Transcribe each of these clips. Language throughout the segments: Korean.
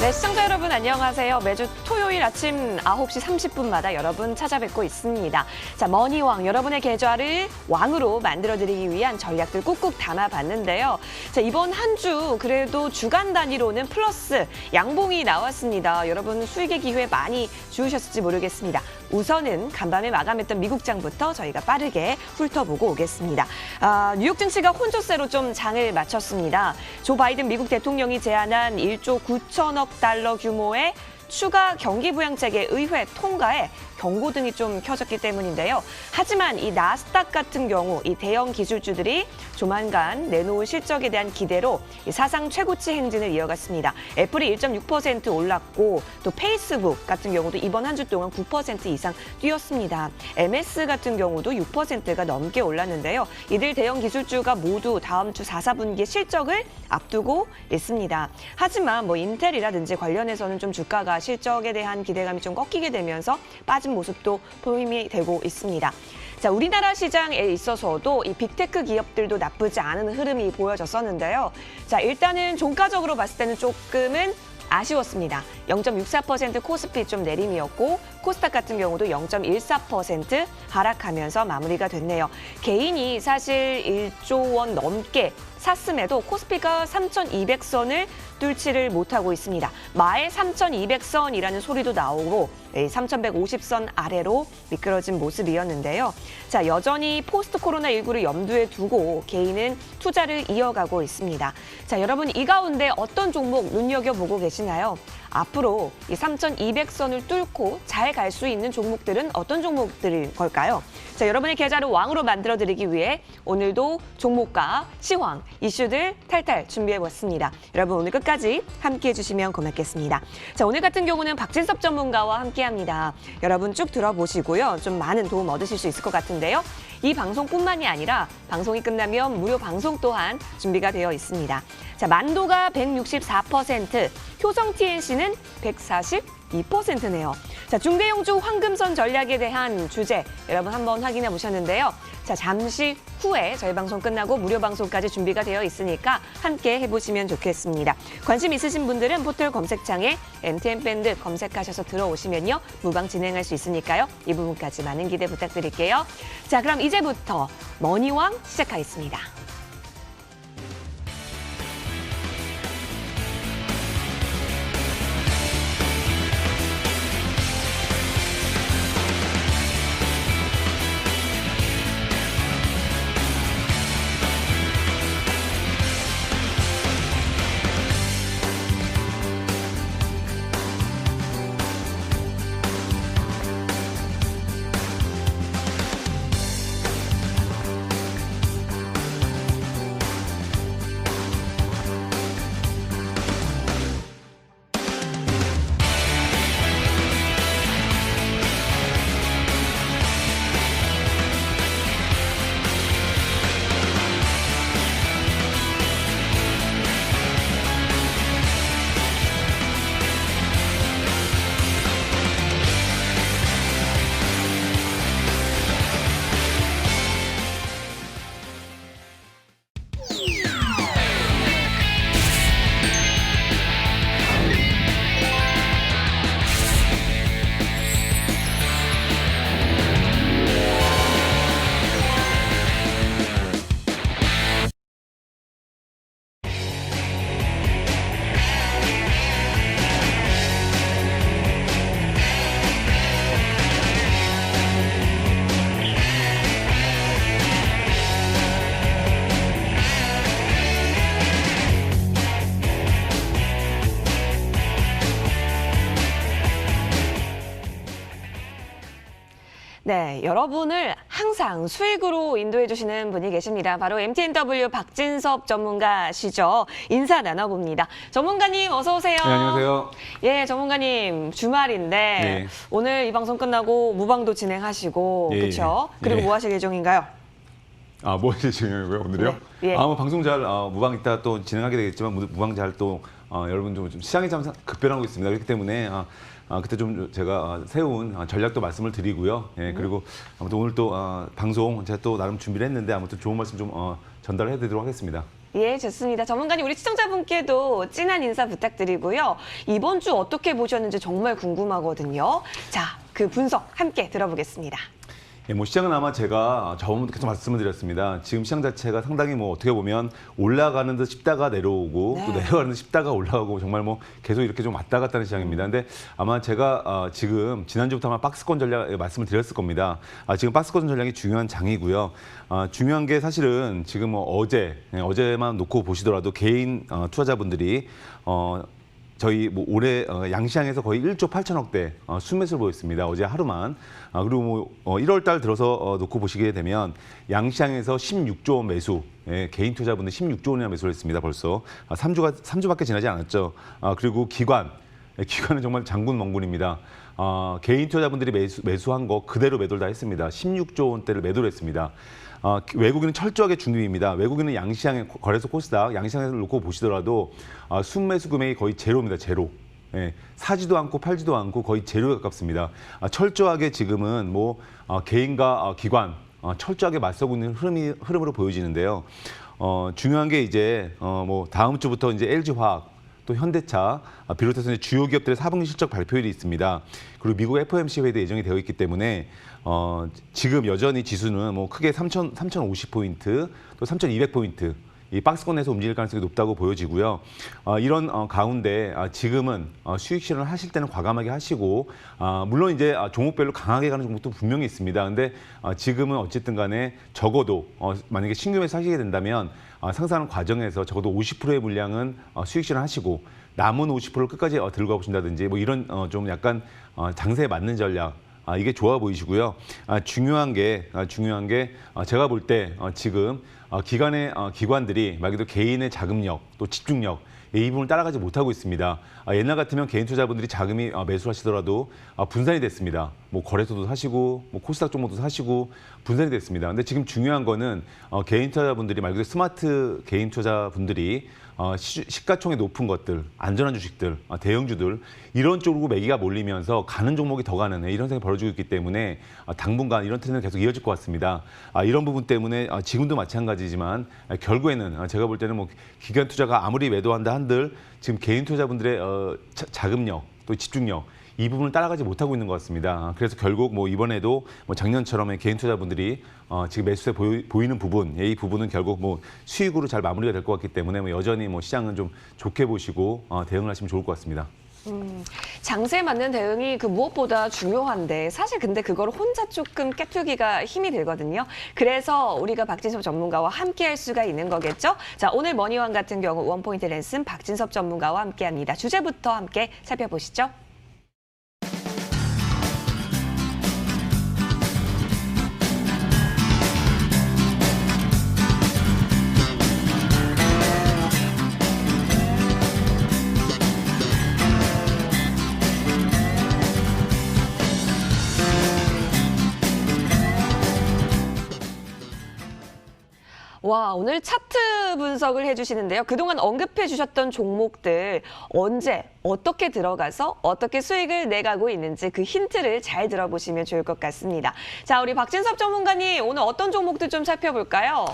네, 시청자 여러분 안녕하세요. 매주 토요일 아침 9시 30분마다 여러분 찾아뵙고 있습니다. 자, 머니왕, 여러분의 계좌를 왕으로 만들어드리기 위한 전략들 꾹꾹 담아봤는데요. 자, 이번 한 주 그래도 주간 단위로는 플러스 양봉이 나왔습니다. 여러분 수익의 기회 많이 주우셨을지 모르겠습니다. 우선은 간밤에 마감했던 미국장부터 저희가 빠르게 훑어보고 오겠습니다. 뉴욕 증시가 혼조세로 좀 장을 마쳤습니다. 조 바이든 미국 대통령이 제안한 1조 9천억 달러 규모의 추가 경기부양책의 의회 통과에 경고등이 좀 켜졌기 때문인데요. 하지만 이 나스닥 같은 경우 이 대형 기술주들이 조만간 내놓을 실적에 대한 기대로 이 사상 최고치 행진을 이어갔습니다. 애플이 1.6% 올랐고 또 페이스북 같은 경우도 이번 한 주 동안 9% 이상 뛰었습니다. MS 같은 경우도 6%가 넘게 올랐는데요. 이들 대형 기술주가 모두 다음 주 4, 4분기의 실적을 앞두고 있습니다. 하지만 인텔이라든지 관련해서는 좀 주가가 실적에 대한 기대감이 좀 꺾이게 되면서 빠진 모습도 포함이 되고 있습니다. 자, 우리나라 시장에 있어서도 이 빅테크 기업들도 나쁘지 않은 흐름이 보여졌었는데요. 자, 일단은 종가적으로 봤을 때는 조금은 아쉬웠습니다. 0.64% 코스피 좀 내림이었고 코스닥 같은 경우도 0.14% 하락하면서 마무리가 됐네요. 개인이 사실 1조 원 넘게 샀음에도 코스피가 3,200선을 뚫지를 못하고 있습니다. 마의 3,200선이라는 소리도 나오고 3,150선 아래로 미끄러진 모습이었는데요. 자, 여전히 포스트 코로나19를 염두에 두고 개인은 투자를 이어가고 있습니다. 자, 여러분 이 가운데 어떤 종목 눈여겨보고 계시나요? 앞으로 이 3,200선을 뚫고 잘 갈 수 있는 종목들은 어떤 종목들일 걸까요? 자, 여러분의 계좌를 왕으로 만들어드리기 위해 오늘도 종목과 시황, 이슈들 탈탈 준비해봤습니다. 여러분 오늘 끝까지 함께해 주시면 고맙겠습니다. 자, 오늘 같은 경우는 박진섭 전문가와 함께합니다. 여러분 쭉 들어보시고요. 좀 많은 도움 얻으실 수 있을 것 같은데요. 이 방송뿐만이 아니라 방송이 끝나면 무료 방송 또한 준비가 되어 있습니다. 자, 만도가 164%, 효성 TNC는 142%네요. 자, 중대형주 황금선 전략에 대한 주제 여러분 한번 확인해 보셨는데요. 자, 잠시 후에 저희 방송 끝나고 무료 방송까지 준비가 되어 있으니까 함께 해보시면 좋겠습니다. 관심 있으신 분들은 포털 검색창에 MTN밴드 검색하셔서 들어오시면요. 무방 진행할 수 있으니까요. 이 부분까지 많은 기대 부탁드릴게요. 자, 그럼 이제부터 머니왕 시작하겠습니다. 네, 여러분을 항상 수익으로 인도해 주시는 분이 계십니다. 바로 MTNW 박진섭 전문가시죠. 인사 나눠봅니다. 전문가님 어서 오세요. 네, 안녕하세요. 예, 전문가님 주말인데 네. 오늘 이 방송 끝나고 무방도 진행하시고 예, 그렇죠? 그리고 예. 뭐 하실 예정인가요? 뭐 하실 예정이고요, 오늘요? 네, 예. 방송 잘 무방 이따 또 진행하게 되겠지만 무방 잘 또 여러분 좀 시장이 참 급변하고 있습니다. 그렇기 때문에 그때 좀 제가 세운 전략도 말씀을 드리고요. 예, 그리고 아무튼 오늘 또 방송 제가 또 나름 준비를 했는데 아무튼 좋은 말씀 좀 전달해 드리도록 하겠습니다. 예, 좋습니다. 전문가님, 우리 시청자분께도 진한 인사 부탁드리고요. 이번 주 어떻게 보셨는지 정말 궁금하거든요. 자, 그 분석 함께 들어보겠습니다. 예, 뭐 시장은 아마 제가 저번부터 계속 말씀을 드렸습니다. 지금 시장 자체가 상당히 뭐 어떻게 보면 올라가는 듯 싶다가 내려오고 네. 또 내려가는 듯 싶다가 올라가고 정말 뭐 계속 이렇게 좀 왔다 갔다 하는 시장입니다. 근데 아마 제가 지금 지난주부터 아마 박스권 전략 말씀을 드렸을 겁니다. 지금 박스권 전략이 중요한 장이고요. 중요한 게 사실은 지금 뭐 어제만 놓고 보시더라도 개인 투자자분들이 저희 뭐 올해 양시장에서 거의 1조 8천억대 순매수를 보였습니다. 어제 하루만. 그리고 뭐 1월 달 들어서 놓고 보시게 되면 양시장에서 16조 원 매수, 개인 투자분들 16조 원이나 매수를 했습니다. 벌써 3주밖에 지나지 않았죠. 그리고 기관은 정말 장군 멍군입니다. 개인 투자분들이 매수한 거 그대로 매도를 다 했습니다. 16조 원대를 매도를 했습니다. 외국인은 철저하게 중립입니다. 외국인은 양시장의 거래소 코스닥, 양시장에서 놓고 보시더라도 순매수 금액이 거의 제로입니다. 제로. 예, 사지도 않고 팔지도 않고 거의 제로에 가깝습니다. 철저하게 지금은 뭐 개인과 기관 철저하게 맞서고 있는 흐름으로 보여지는데요. 중요한 게 이제 뭐 다음 주부터 이제 LG화학 또 현대차 비롯해서 이제 주요 기업들의 4분기 실적 발표일이 있습니다. 그리고 미국 FOMC 회의도 예정이 되어 있기 때문에 지금 여전히 지수는 뭐 크게 3,050포인트 또 3,200포인트 이 박스권에서 움직일 가능성이 높다고 보여지고요. 이런 가운데 지금은 수익 실현을 하실 때는 과감하게 하시고 물론 이제 종목별로 강하게 가는 종목도 분명히 있습니다. 근데 지금은 어쨌든 간에 적어도 만약에 신규 매수 하시게 된다면 상승하는 과정에서 적어도 50%의 물량은 수익 실현하시고 남은 50%를 끝까지 들고 가보신다든지 뭐 이런 좀 약간 장세에 맞는 전략 이게 좋아 보이시고요. 중요한 게 제가 볼 때 지금 기관들이 말 그대로 개인의 자금력 또 집중력 이 부분을 따라가지 못하고 있습니다. 옛날 같으면 개인 투자분들이 자금이 매수하시더라도 분산이 됐습니다. 뭐 거래소도 사시고 뭐 코스닥 종목도 사시고 분산이 됐습니다. 근데 지금 중요한 거는 개인 투자분들이 말 그대로 스마트 개인 투자분들이 시가총액 높은 것들, 안전한 주식들, 대형주들 이런 쪽으로 매기가 몰리면서 가는 종목이 더 가는 이런 생각이 벌어지고 있기 때문에 당분간 이런 트렌드는 계속 이어질 것 같습니다. 이런 부분 때문에 지금도 마찬가지지만 결국에는 제가 볼 때는 뭐 기관 투자가 아무리 매도한다 한들 지금 개인 투자분들의 자금력 또 집중력 이 부분을 따라가지 못하고 있는 것 같습니다. 그래서 결국 뭐 이번에도 뭐 작년처럼 개인 투자분들이 지금 매수세 보이는 부분, 이 부분은 결국 뭐 수익으로 잘 마무리가 될 것 같기 때문에 뭐 여전히 뭐 시장은 좀 좋게 보시고 대응을 하시면 좋을 것 같습니다. 장세에 맞는 대응이 그 무엇보다 중요한데 사실 근데 그걸 혼자 조금 깨트기가 힘이 들거든요. 그래서 우리가 박진섭 전문가와 함께 할 수가 있는 거겠죠. 자, 오늘 머니왕 같은 경우 원포인트 레슨 박진섭 전문가와 함께합니다. 주제부터 함께 살펴보시죠. 와, 오늘 차트 분석을 해주시는데요. 그동안 언급해 주셨던 종목들 언제 어떻게 들어가서 어떻게 수익을 내가고 있는지 그 힌트를 잘 들어보시면 좋을 것 같습니다. 자, 우리 박진섭 전문가님 오늘 어떤 종목들 좀 살펴볼까요?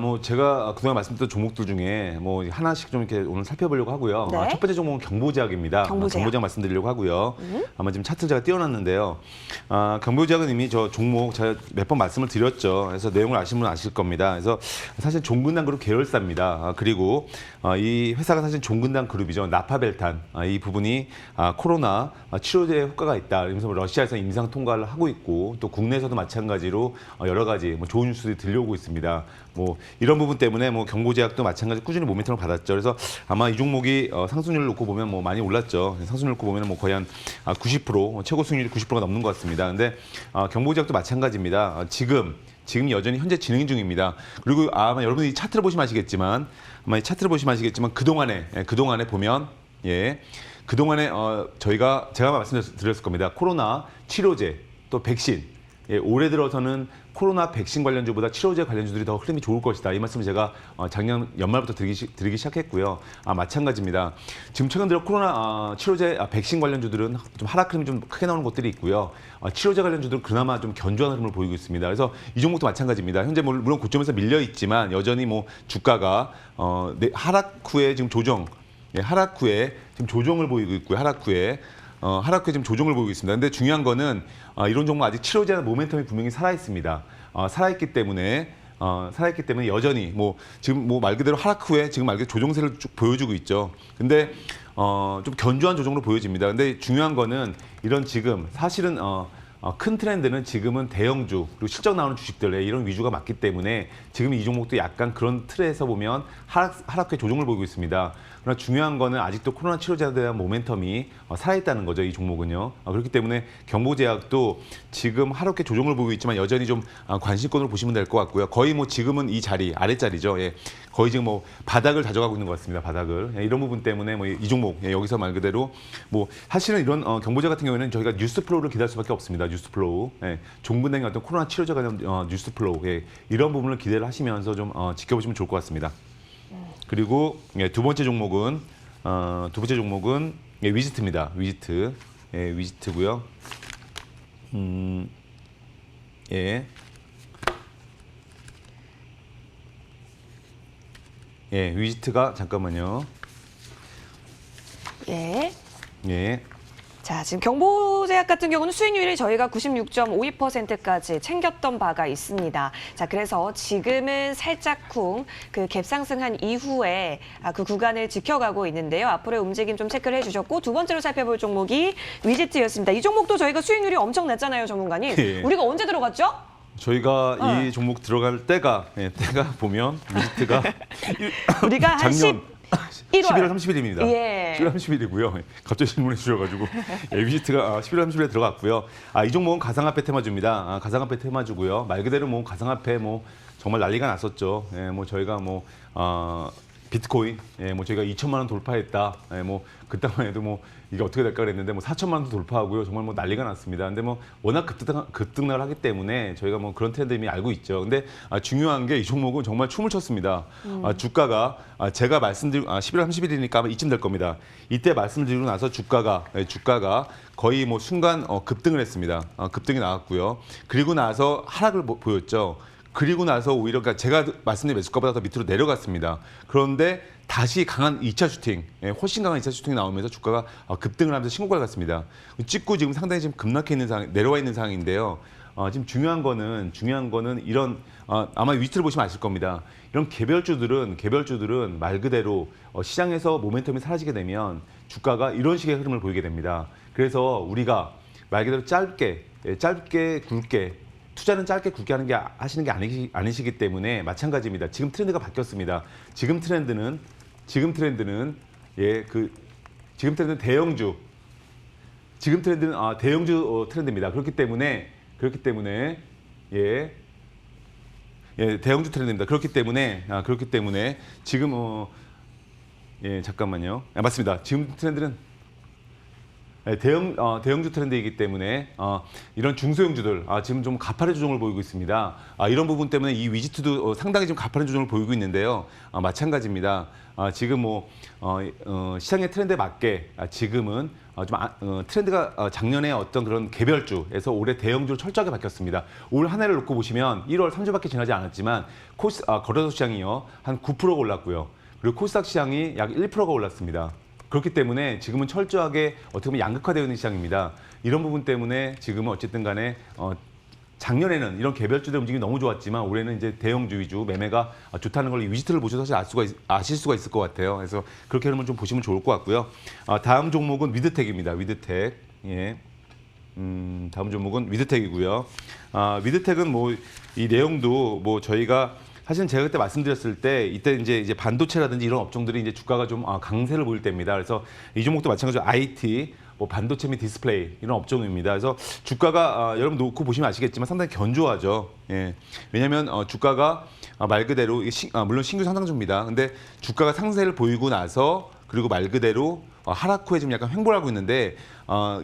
뭐 제가 그동안 말씀드렸던 종목들 중에 뭐 하나씩 좀 이렇게 오늘 살펴보려고 하고요. 네. 첫 번째 종목은 경보제약입니다. 경보제약 말씀드리려고 하고요. 아마 지금 차트 제가 띄워놨는데요. 경보제약은 이미 저 종목 제가 몇 번 말씀을 드렸죠. 그래서 내용을 아시는 분은 아실 겁니다. 그래서 사실 종근당 그룹 계열사입니다. 그리고 이 회사가 사실 종근당 그룹이죠. 나파벨탄 이 부분이 코로나 치료제에 효과가 있다. 그러면서 러시아에서 임상 통과를 하고 있고 또 국내에서도 마찬가지로 여러 가지 뭐 좋은 뉴스들이 들려오고 있습니다. 뭐 이런 부분 때문에 뭐 경보제약도 마찬가지 꾸준히 모멘텀을 받았죠. 그래서 아마 이 종목이 상승률을 놓고 보면 뭐 많이 올랐죠. 상승률 놓고 보면 뭐 거의 한 90% 최고 수익률이 90%가 넘는 것 같습니다. 근데 경보제약도 마찬가지입니다. 지금 여전히 현재 진행 중입니다. 그리고 아마 여러분이 차트를 보시면 아시겠지만 그동안에 보면 그동안에 제가 말씀드렸을 겁니다. 코로나 치료제 또 백신 예, 올해 들어서는 코로나 백신 관련주보다 치료제 관련주들이 더 흐름이 좋을 것이다. 이 말씀을 제가 작년 연말부터 드리기 시작했고요. 마찬가지입니다. 지금 최근 들어 코로나 치료제 백신 관련주들은 좀 하락 흐름이 좀 크게 나오는 것들이 있고요. 치료제 관련주들은 그나마 좀 견조한 흐름을 보이고 있습니다. 그래서 이 종목도 마찬가지입니다. 현재 물론 고점에서 밀려 있지만 여전히 뭐 주가가 하락 후에 지금 하락 후에 지금 조정을 보이고 있고요. 하락 후에 지금 조정을 보이고 있습니다. 근데 중요한 거는 이런 종목 아직 치료제나 모멘텀이 분명히 살아 있습니다. 살아있기 때문에 여전히 지금 말 그대로 하락 후에 지금 말 그대로 조정세를 쭉 보여주고 있죠. 근데 좀 견조한 조정으로 보여집니다. 근데 중요한 거는 이런 지금 사실은 큰 트렌드는 지금은 대형주 그리고 실적 나오는 주식들의 이런 위주가 맞기 때문에 지금 이 종목도 약간 그런 틀에서 보면 하락 후에 조정을 보이고 있습니다. 그러나 중요한 거는 아직도 코로나 치료제에 대한 모멘텀이 살아있다는 거죠. 이 종목은요. 그렇기 때문에 경보제약도 지금 하락 후에 조정을 보이고 있지만 여전히 좀 관심권으로 보시면 될 것 같고요. 거의 지금은 이 자리 아랫자리죠. 예. 거의 지금 바닥을 다져가고 있는 것 같습니다. 바닥을. 예, 이런 부분 때문에 이 종목 여기서 말 그대로 사실은 이런 경보제 같은 경우에는 저희가 뉴스 플로우를 기대할 수밖에 없습니다. 뉴스 플로우. 예, 종분당의 어떤 코로나 치료제 관련 뉴스 플로우. 예, 이런 부분을 기대를 하시면서 좀 지켜보시면 좋을 것 같습니다. 그리고 두 번째 종목은 위지트입니다. 위지트. 예, 위지트고요. 예. 예, 위지트가 잠깐만요. 예. 예. 자, 지금 경보제약 같은 경우는 수익률이 저희가 96.52%까지 챙겼던 바가 있습니다. 자, 그래서 지금은 살짝쿵 그 갭상승한 이후에 그 구간을 지켜가고 있는데요. 앞으로의 움직임 좀 체크를 해주셨고 두 번째로 살펴볼 종목이 위지트였습니다. 이 종목도 저희가 수익률이 엄청 낮잖아요, 전문가님. 예. 우리가 언제 들어갔죠? 저희가 이 종목 들어갈 때가 보면 위지트가 우리가 한 작년 11월 11월 30일입니다. 예. 11월 30일이고요. 갑자기 질문해 주셔가지고 위지트가 11월 30일에 들어갔고요. 이 종목은 가상화폐 테마주입니다. 가상화폐 테마주고요. 말 그대로 가상화폐 정말 난리가 났었죠. 예, 저희가 비트코인 저희가 2천만 원 돌파했다. 예, 그때만 해도 이게 어떻게 될까 그랬는데 4천만 원도 돌파하고요. 정말 난리가 났습니다. 근데 워낙 급등락을 하기 때문에 저희가 그런 트렌드 이미 알고 있죠. 근데 중요한 게 이 종목은 정말 춤을 췄습니다. 주가가 제가 말씀드린 11월 30일이니까 아마 이쯤 될 겁니다. 이때 말씀드리고 나서 주가가 거의 순간 급등을 했습니다. 급등이 나왔고요. 그리고 나서 하락을 보였죠. 그리고 나서 오히려 제가 말씀드린 매수가보다 더 밑으로 내려갔습니다. 그런데 다시 강한 2차 슈팅, 훨씬 강한 2차 슈팅이 나오면서 주가가 급등을 하면서 신고가를 갔습니다. 찍고 지금 상당히 지금 급락해 있는 상황, 내려와 있는 상황인데요. 지금 중요한 거는 이런 아마 위치를 보시면 아실 겁니다. 이런 개별주들은 말 그대로 시장에서 모멘텀이 사라지게 되면 주가가 이런 식의 흐름을 보이게 됩니다. 그래서 우리가 말 그대로 짧게 굵게 투자는 짧게 굵게 하시는 게 아니시기 때문에 마찬가지입니다. 지금 트렌드가 바뀌었습니다. 지금 트렌드는 대형주. 지금 트렌드는 대형주 트렌드입니다. 그렇기 때문에 대형주 트렌드입니다. 그렇기 때문에 지금 잠깐만요. 맞습니다. 지금 트렌드는 대형주 트렌드이기 때문에 이런 중소형주들 지금 좀 가파른 조정을 보이고 있습니다. 이런 부분 때문에 이 위지트도 상당히 좀 가파른 조정을 보이고 있는데요. 마찬가지입니다. 지금 시장의 트렌드에 맞게 지금은 트렌드가 작년에 어떤 그런 개별주에서 올해 대형주로 철저하게 바뀌었습니다. 올 한 해를 놓고 보시면 1월 3주밖에 지나지 않았지만 거래소 시장이요 한 9%가 올랐고요. 그리고 코스닥 시장이 약 1%가 올랐습니다. 그렇기 때문에 지금은 철저하게 어떻게 보면 양극화되어 있는 시장입니다. 이런 부분 때문에 지금은 어쨌든 간에 작년에는 이런 개별주들 움직임이 너무 좋았지만 올해는 이제 대형주 위주 매매가 좋다는 걸 위지트를 보셔서 사실 아실 수가 있을 것 같아요. 그래서 그렇게 하면 좀 보시면 좋을 것 같고요. 다음 종목은 위드텍입니다. 위드텍. 예. 다음 종목은 위드텍이고요. 위드텍은 이 내용도 저희가 사실은 제가 그때 말씀드렸을 때 이때 이제 반도체라든지 이런 업종들이 이제 주가가 좀 강세를 보일 때입니다. 그래서 이 종목도 마찬가지로 IT, 반도체 및 디스플레이 이런 업종입니다. 그래서 주가가 여러분 놓고 보시면 아시겠지만 상당히 견조하죠. 예. 왜냐하면 주가가 말 그대로 물론 신규 상장주입니다. 근데 주가가 상세를 보이고 나서 그리고 말 그대로 하락 후에 지금 약간 횡보를 하고 있는데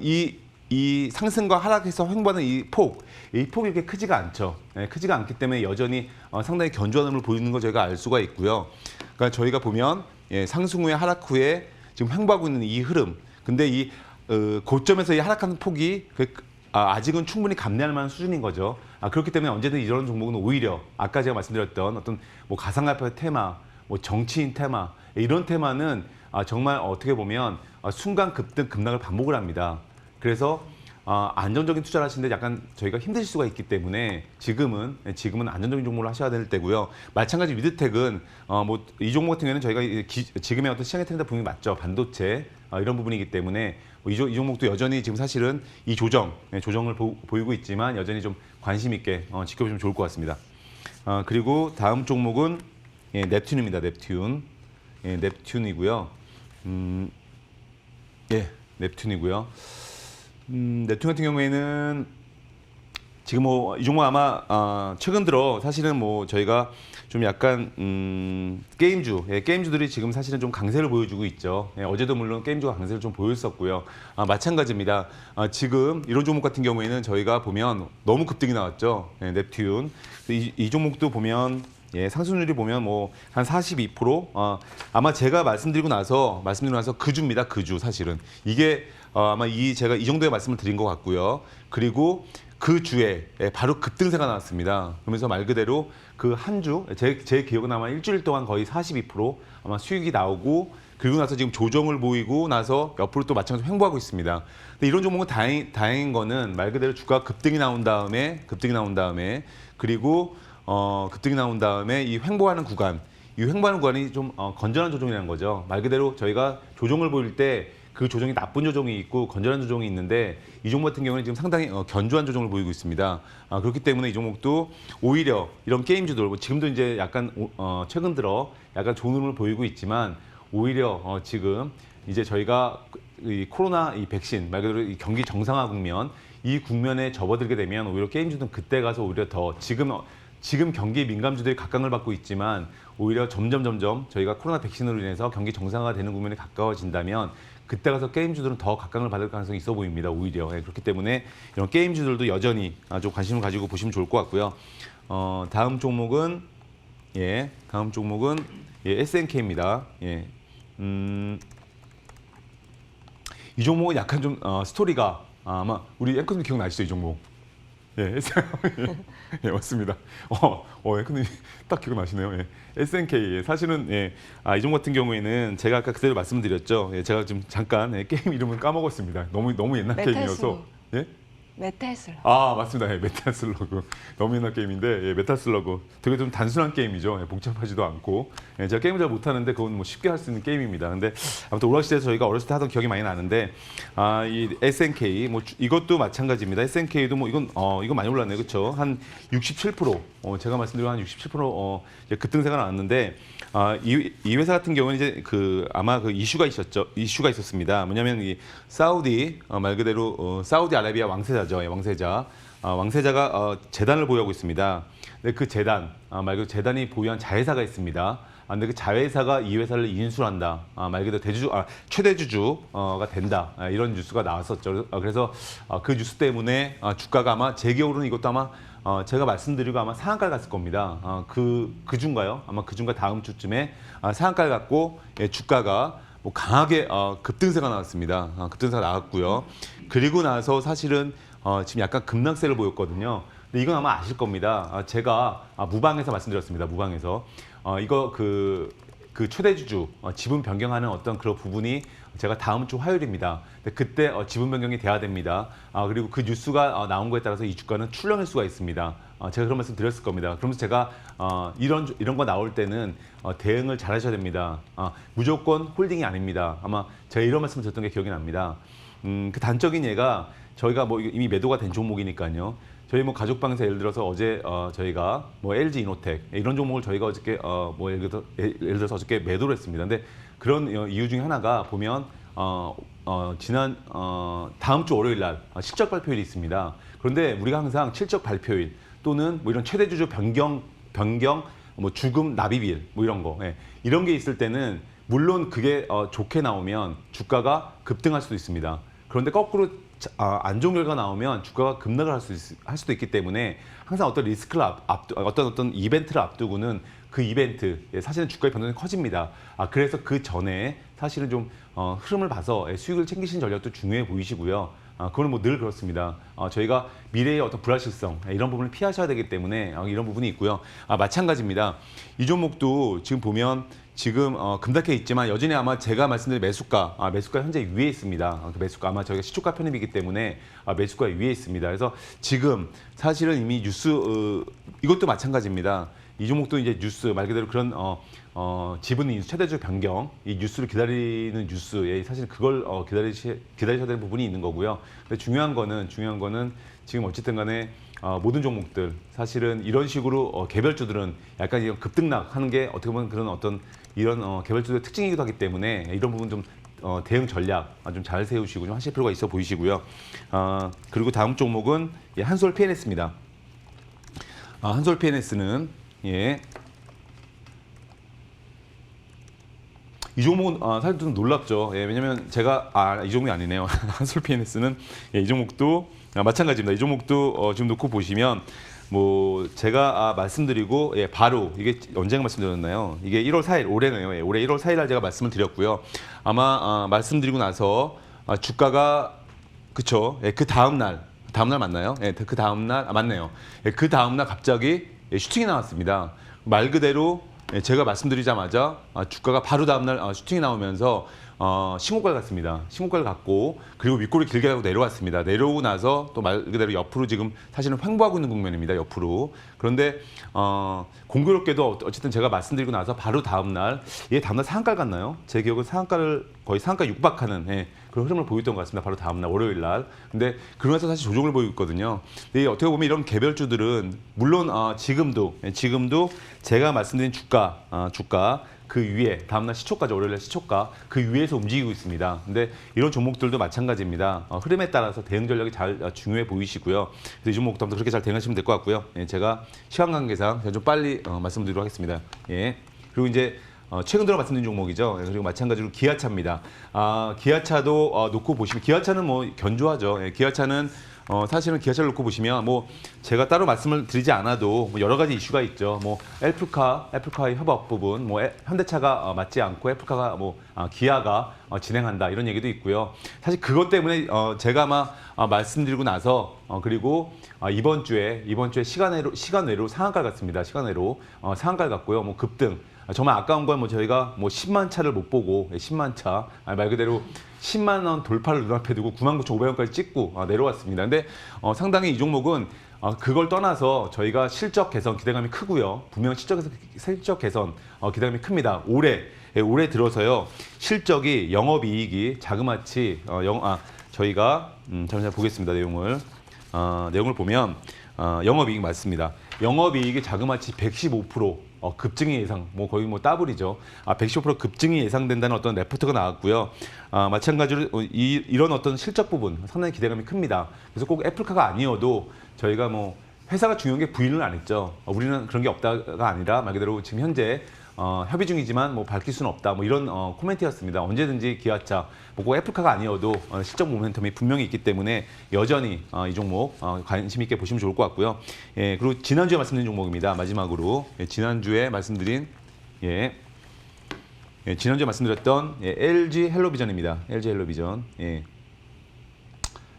이 이 상승과 하락에서 횡보하는 이 폭이 이렇게 크지가 않죠. 예, 크지가 않기 때문에 여전히 상당히 견조한 흐름을 보이는 걸 저희가 알 수가 있고요. 그러니까 저희가 보면 예, 상승 후에 하락 후에 지금 횡보하고 있는 이 흐름. 근데 이 고점에서 이 하락하는 폭이 아직은 충분히 감내할 만한 수준인 거죠. 그렇기 때문에 언제든 이런 종목은 오히려 아까 제가 말씀드렸던 어떤 뭐 가상화폐 테마, 뭐 정치인 테마 이런 테마는 정말 어떻게 보면 순간 급등 급락을 반복을 합니다. 그래서 안정적인 투자를 하시는데 약간 저희가 힘드실 수가 있기 때문에 지금은 안정적인 종목을 하셔야 될 때고요. 마찬가지 미드텍은 뭐 이 종목 같은 경우에는 저희가 지금의 어떤 시장의 트렌드 분명히 맞죠. 반도체 이런 부분이기 때문에 이 종목도 여전히 지금 사실은 이 조정을 보이고 있지만 여전히 좀 관심 있게 지켜보시면 좋을 것 같습니다. 그리고 다음 종목은 예, 넵튠입니다. 넵튠. 예, 넵튠이고요. 예, 넵튠이고요. 넵튠 같은 경우에는 지금 뭐 이 종목 아마 최근 들어 사실은 뭐 저희가 좀 약간 게임주들이 지금 사실은 좀 강세를 보여주고 있죠. 예, 어제도 물론 게임주가 강세를 좀 보였었고요. 마찬가지입니다. 지금 이런 종목 같은 경우에는 저희가 보면 너무 급등이 나왔죠. 예, 넵튠. 이 종목도 보면 예, 상승률이 보면 뭐 한 42%. 아마 제가 말씀드리고 나서 그주입니다. 그주 사실은 이게 아마 제가 이 정도의 말씀을 드린 것 같고요. 그리고 그 주에 바로 급등세가 나왔습니다. 그러면서 말 그대로 그 한 주, 제 기억은 아마 일주일 동안 거의 42% 아마 수익이 나오고 그리고 나서 지금 조정을 보이고 나서 옆으로 또 마찬가지로 횡보하고 있습니다. 근데 이런 종목은 다행인 거는 말 그대로 주가 급등이 나온 다음에 그리고 급등이 나온 다음에 이 횡보하는 구간이 좀 건전한 조정이라는 거죠. 말 그대로 저희가 조정을 보일 때 그 조정이 나쁜 조정이 있고 건전한 조정이 있는데 이 종목 같은 경우는 지금 상당히 견조한 조정을 보이고 있습니다. 그렇기 때문에 이 종목도 오히려 이런 게임주들 지금도 이제 약간 최근 들어 약간 좋은 흐름을 보이고 있지만 오히려 지금 이제 저희가 이 코로나 이 백신 말 그대로 이 경기 정상화 국면 이 국면에 접어들게 되면 오히려 게임주들은 그때 가서 오히려 더 지금 경기 민감주들이 각광을 받고 있지만 오히려 점점 저희가 코로나 백신으로 인해서 경기 정상화가 되는 국면에 가까워진다면 그때 가서 게임주들은 더 각광을 받을 가능성이 있어 보입니다. 오히려 그렇기 때문에 이런 게임주들도 여전히 아주 관심을 가지고 보시면 좋을 것 같고요. 다음 종목은 SNK입니다. 예. 이 종목은 약간 좀 스토리가 아마 우리 앵커님 기억나시죠? 이 종목. 예, 예, 맞습니다. 앵커님 딱 기억나시네요. 예. SNK 사실은 이 종목 같은 경우에는 제가 아까 그대로 말씀드렸죠. 예, 제가 지금 잠깐 게임 이름을 까먹었습니다. 너무 옛날 게임이어서. 예? 메탈슬러. 맞습니다. 메탈슬러그. 너무 옛날 게임인데 메탈슬러그. 되게 좀 단순한 게임이죠. 복잡하지도 않고. 제가 게임을 잘 못하는데 그건 뭐 쉽게 할 수 있는 게임입니다. 근데 아무튼 오락실에서 저희가 어렸을 때 하던 기억이 많이 나는데 이 SNK 뭐 이것도 마찬가지입니다. SNK도 뭐 이건 많이 올랐네요. 그렇죠? 한 67%. 제가 말씀드린 한 67% 이제 급등세가 나왔는데 이 회사 같은 경우는 이제 아마 이슈가 있었습니다. 뭐냐면 이 사우디 말 그대로 사우디아라비아 왕세자죠. 왕세자가 재단을 보유하고 있습니다. 근데 그 재단 말 그대로 재단이 보유한 자회사가 있습니다. 근데 그 자회사가 이 회사를 인수한다. 말 그대로 최대 주주가 된다. 이런 뉴스가 나왔었죠. 그래서 그 뉴스 때문에 주가가 아마 제 기억으로는 이것도 아마 제가 말씀드리고 아마 상한가를 갔을 겁니다. 그 주인가요? 아마 그 주인가 다음 주쯤에 상한가를 갔고 주가가 뭐 강하게 급등세가 나왔습니다. 급등세가 나왔고요. 그리고 나서 사실은 지금 약간 급락세를 보였거든요. 근데 이건 아마 아실 겁니다. 제가 무방에서 말씀드렸습니다. 무방에서 이거 그 최대 주주 지분 변경하는 어떤 그런 부분이 제가 다음 주 화요일입니다. 근데 그때 지분 변경이 돼야 됩니다. 그리고 그 뉴스가 나온 거에 따라서 이 주가는 출렁일 수가 있습니다. 제가 그런 말씀 드렸을 겁니다. 그러면서 제가 이런 거 나올 때는 대응을 잘 하셔야 됩니다. 무조건 홀딩이 아닙니다. 아마 제가 이런 말씀 드렸던 게 기억이 납니다. 그 단적인 예가 저희가 뭐 이미 매도가 된 종목이니까요. 저희 뭐 가족방에서 예를 들어서 어제 저희가 뭐 LG 이노텍 이런 종목을 저희가 어저께 뭐 예를 들어서 어저께 매도를 했습니다. 근데 그런 이유 중에 하나가 보면 지난 다음 주 월요일 날 실적 발표일이 있습니다. 그런데 우리가 항상 실적 발표일 또는 뭐 이런 최대 주주 변경 뭐 주금 납입일 뭐 이런 거 이런 게 있을 때는 물론 그게 좋게 나오면 주가가 급등할 수도 있습니다. 그런데 거꾸로 안 좋은 결과가 나오면 주가가 급락을 할 수도 있기 때문에 항상 어떤 리스크를 어떤 이벤트를 앞두고는 그 이벤트 사실은 주가의 변동이 커집니다. 그래서 그 전에 사실은 좀 흐름을 봐서 수익을 챙기시는 전략도 중요해 보이시고요. 그거는 뭐 늘 그렇습니다. 저희가 미래의 어떤 불확실성 이런 부분을 피하셔야 되기 때문에 이런 부분이 있고요. 마찬가지입니다. 이 종목도 지금 보면 지금 금닥해 있지만 여전히 아마 제가 말씀드린 매수가 현재 위에 있습니다. 그 매수가 아마 저희가 시초가 편입이기 때문에 매수가 위에 있습니다. 그래서 지금 사실은 이미 뉴스 이것도 마찬가지입니다. 이 종목도 이제 뉴스 말 그대로 그런 지분 인수 최대주 변경 이 뉴스를 기다리는 뉴스 사실 그걸 기다리셔야 되는 부분이 있는 거고요. 근데 중요한 거는 지금 어쨌든 간에 모든 종목들 사실은 이런 식으로 개별주들은 약간 이런 급등락하는 게 어떻게 보면 그런 어떤 이런 개별주들의 특징이기도 하기 때문에 이런 부분 좀 대응 전략 좀 잘 세우시고 좀 하실 필요가 있어 보이시고요. 그리고 다음 종목은 한솔 PNS입니다. 한솔 PNS는 이 종목은 사실 좀 놀랍죠. 왜냐면 제가 이 종목이 아니네요. 한솔 PNS는 이 종목도 마찬가지입니다. 이 종목도 지금 놓고 보시면 뭐 제가 말씀드리고 바로 이게 언젠가 말씀드렸나요? 이게 1월 4일 올해네요. 올해 1월 4일 날 제가 말씀을 드렸고요. 아마 말씀드리고 나서 주가가 그쵸? 그 다음 날 맞나요? 그 다음 날 맞네요. 그 다음 날 갑자기 슈팅이 나왔습니다. 말 그대로 제가 말씀드리자마자 주가가 바로 다음날 슈팅이 나오면서 신고가를 갔습니다. 신고가를 갔고 그리고 윗골을 길게 하고 내려왔습니다. 내려오고 나서 또 말 그대로 옆으로 지금 사실은 횡보하고 있는 국면입니다. 옆으로. 그런데 공교롭게도 어쨌든 제가 말씀드리고 나서 바로 다음날 다음날 상한가를 갔나요? 제 기억은 거의 상한가 육박하는 그런 흐름을 보였던 것 같습니다. 바로 다음날 월요일 날. 근데 그러면서 사실 조정을 보이고 있거든요. 근데 어떻게 보면 이런 개별주들은 물론 지금도 제가 말씀드린 주가 그 위에 다음날 시초가죠. 월요일날 시초가 그 위에서 움직이고 있습니다. 근데 이런 종목들도 마찬가지입니다. 흐름에 따라서 대응 전략이 잘 중요해 보이시고요. 그래서 이 종목도 그렇게 잘 대응하시면 될 것 같고요. 제가 시간 관계상 좀 빨리 말씀드리도록 하겠습니다. 그리고 이제 최근 들어 말씀드린 종목이죠. 그리고 마찬가지로 기아차입니다. 기아차도 놓고 보시면 기아차는 뭐 견조하죠. 기아차는 사실은 기아차를 놓고 보시면 뭐 제가 따로 말씀을 드리지 않아도 뭐 여러 가지 이슈가 있죠. 뭐 애플카의 협업 부분, 뭐 현대차가 맞지 않고 애플카가 기아가 진행한다 이런 얘기도 있고요. 사실 그것 때문에 제가 아마 말씀드리고 나서 그리고 이번 주에 시간 외로 상한가를 갔습니다. 시간 외로 상한가를 갔고요. 뭐 급등. 정말 아까운 건 뭐 저희가 뭐 10만 차를 못 보고 10만 차 말 그대로 10만 원 돌파를 눈앞에 두고 99,500원까지 찍고 내려왔습니다. 근데 상당히 이 종목은 그걸 떠나서 저희가 실적 개선 기대감이 크고요. 분명 실적 개선 기대감이 큽니다. 올해 들어서요. 실적이 영업이익이 자그마치 저희가 잠시만 보겠습니다. 내용을 보면 영업이익 맞습니다. 영업이익이 자그마치 115% 급증이 예상, 거의 더블이죠. 115% 급증이 예상된다는 어떤 레포트가 나왔고요. 마찬가지로 이런 어떤 실적 부분 상당히 기대감이 큽니다. 그래서 꼭 애플카가 아니어도 저희가 회사가 중요한 게 부인을 안 했죠. 우리는 그런 게 없다가 아니라 말 그대로 지금 현재 협의 중이지만 밝힐 수는 없다. 이런 코멘트였습니다. 언제든지 기아차, 꼭 애플카가 아니어도 실적 모멘텀이 분명히 있기 때문에 여전히 이 종목 관심 있게 보시면 좋을 것 같고요. 그리고 지난주에 말씀드린 종목입니다. 마지막으로 지난주에 말씀드린 지난주에 말씀드렸던 LG 헬로비전입니다. LG 헬로비전.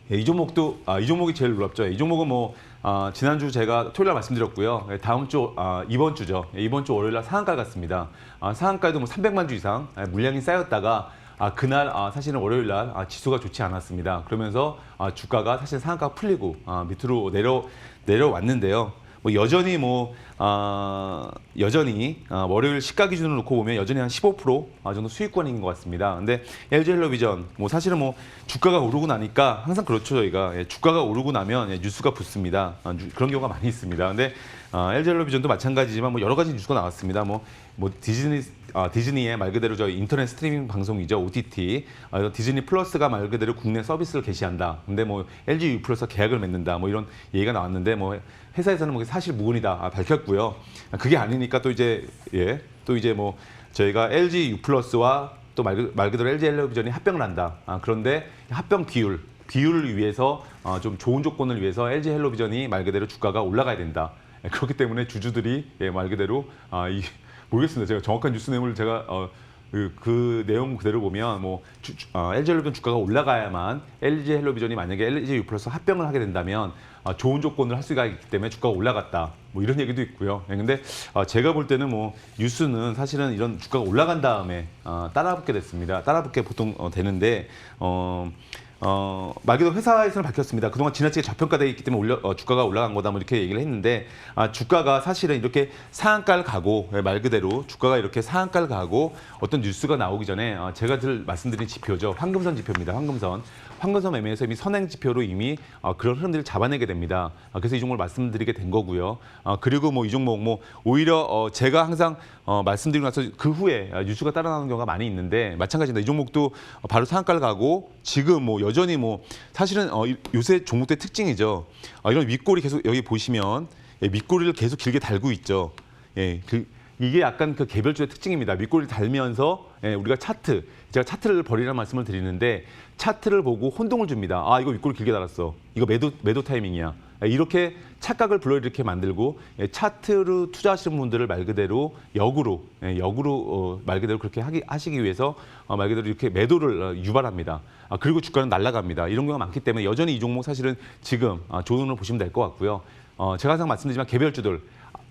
이 종목도 이 종목이 제일 놀랍죠. 이 종목은 지난주 제가 토요일 날 말씀드렸고요. 다음 주 이번 주죠. 이번 주 월요일 날 상한가 갔습니다. 상한가에도 300만 주 이상 물량이 쌓였다가 그날 사실은 월요일 날 지수가 좋지 않았습니다. 그러면서 주가가 사실 상한가가 풀리고 밑으로 내려왔는데요. 여전히 월요일 시가 기준으로 놓고 보면 여전히 한 15% 정도 수익권인 것 같습니다. 근데 LG 헬로비전 사실은 주가가 오르고 나니까 항상 그렇죠. 저희가 주가가 오르고 나면 뉴스가 붙습니다. 그런 경우가 많이 있습니다. 근데 LG 헬로비전도 마찬가지지만 여러 가지 뉴스가 나왔습니다. 디즈니의 말 그대로 저희 인터넷 스트리밍 방송이죠. OTT. 디즈니 플러스가 말 그대로 국내 서비스를 개시한다. 근데 LG U 플러스와 계약을 맺는다. 이런 얘기가 나왔는데 회사에서는 사실 무근이다 밝혔고요. 그게 아니니까 또 이제 저희가 LG U 플러스와 또 말 그대로 LG 헬로비전이 합병을 한다. 그런데 합병 비율 비율을 위해서 좀 좋은 조건을 위해서 LG 헬로비전이 말 그대로 주가가 올라가야 된다. 그렇기 때문에 주주들이 말 그대로 모르겠습니다. 제가 정확한 뉴스 내용을 제가 그 내용 그대로 보면 LG 헬로비전 주가가 올라가야만 LG 헬로비전이 만약에 LG U 플러스 합병을 하게 된다면 좋은 조건을 할 수가 있기 때문에 주가가 올라갔다. 이런 얘기도 있고요. 근데 제가 볼 때는 뉴스는 사실은 이런 주가가 올라간 다음에 따라붙게 됐습니다. 따라붙게 보통 되는데 말 그대로 회사에서는 밝혔습니다. 그동안 지나치게 저평가되어 있기 때문에 주가가 올라간 거다 이렇게 얘기를 했는데 주가가 사실은 이렇게 상한가를 가고 말 그대로 주가가 이렇게 상한가를 가고 어떤 뉴스가 나오기 전에 제가 늘 말씀드린 지표죠. 황금선 지표입니다. 황금선 매매에서 이미 선행 지표로 이미 그런 흐름들을 잡아내게 됩니다. 그래서 이 종목을 말씀드리게 된 거고요. 그리고 이 종목 오히려 제가 항상 말씀드리고 나서 그 후에 뉴스가 따라 나오는 경우가 많이 있는데 마찬가지입니다. 이 종목도 바로 상한가를 가고 지금 여전히 사실은 요새 종목들의 특징이죠. 이런 윗골이 계속 여기 보시면 윗골을 계속 길게 달고 있죠. 이게 약간 그 개별주의 특징입니다. 윗골을 달면서 우리가 제가 차트를 버리라는 말씀을 드리는데 차트를 보고 혼동을 줍니다. 이거 윗골을 길게 달았어. 이거 매도 타이밍이야. 이렇게 착각을 불러일으켜 만들고 차트로 투자하시는 분들을 말 그대로 역으로 말 그대로 그렇게 하시기 위해서 말 그대로 이렇게 매도를 유발합니다. 그리고 주가는 날아갑니다. 이런 경우가 많기 때문에 여전히 이 종목 사실은 지금 좋은 눈으로 보시면 될 것 같고요. 제가 항상 말씀드리지만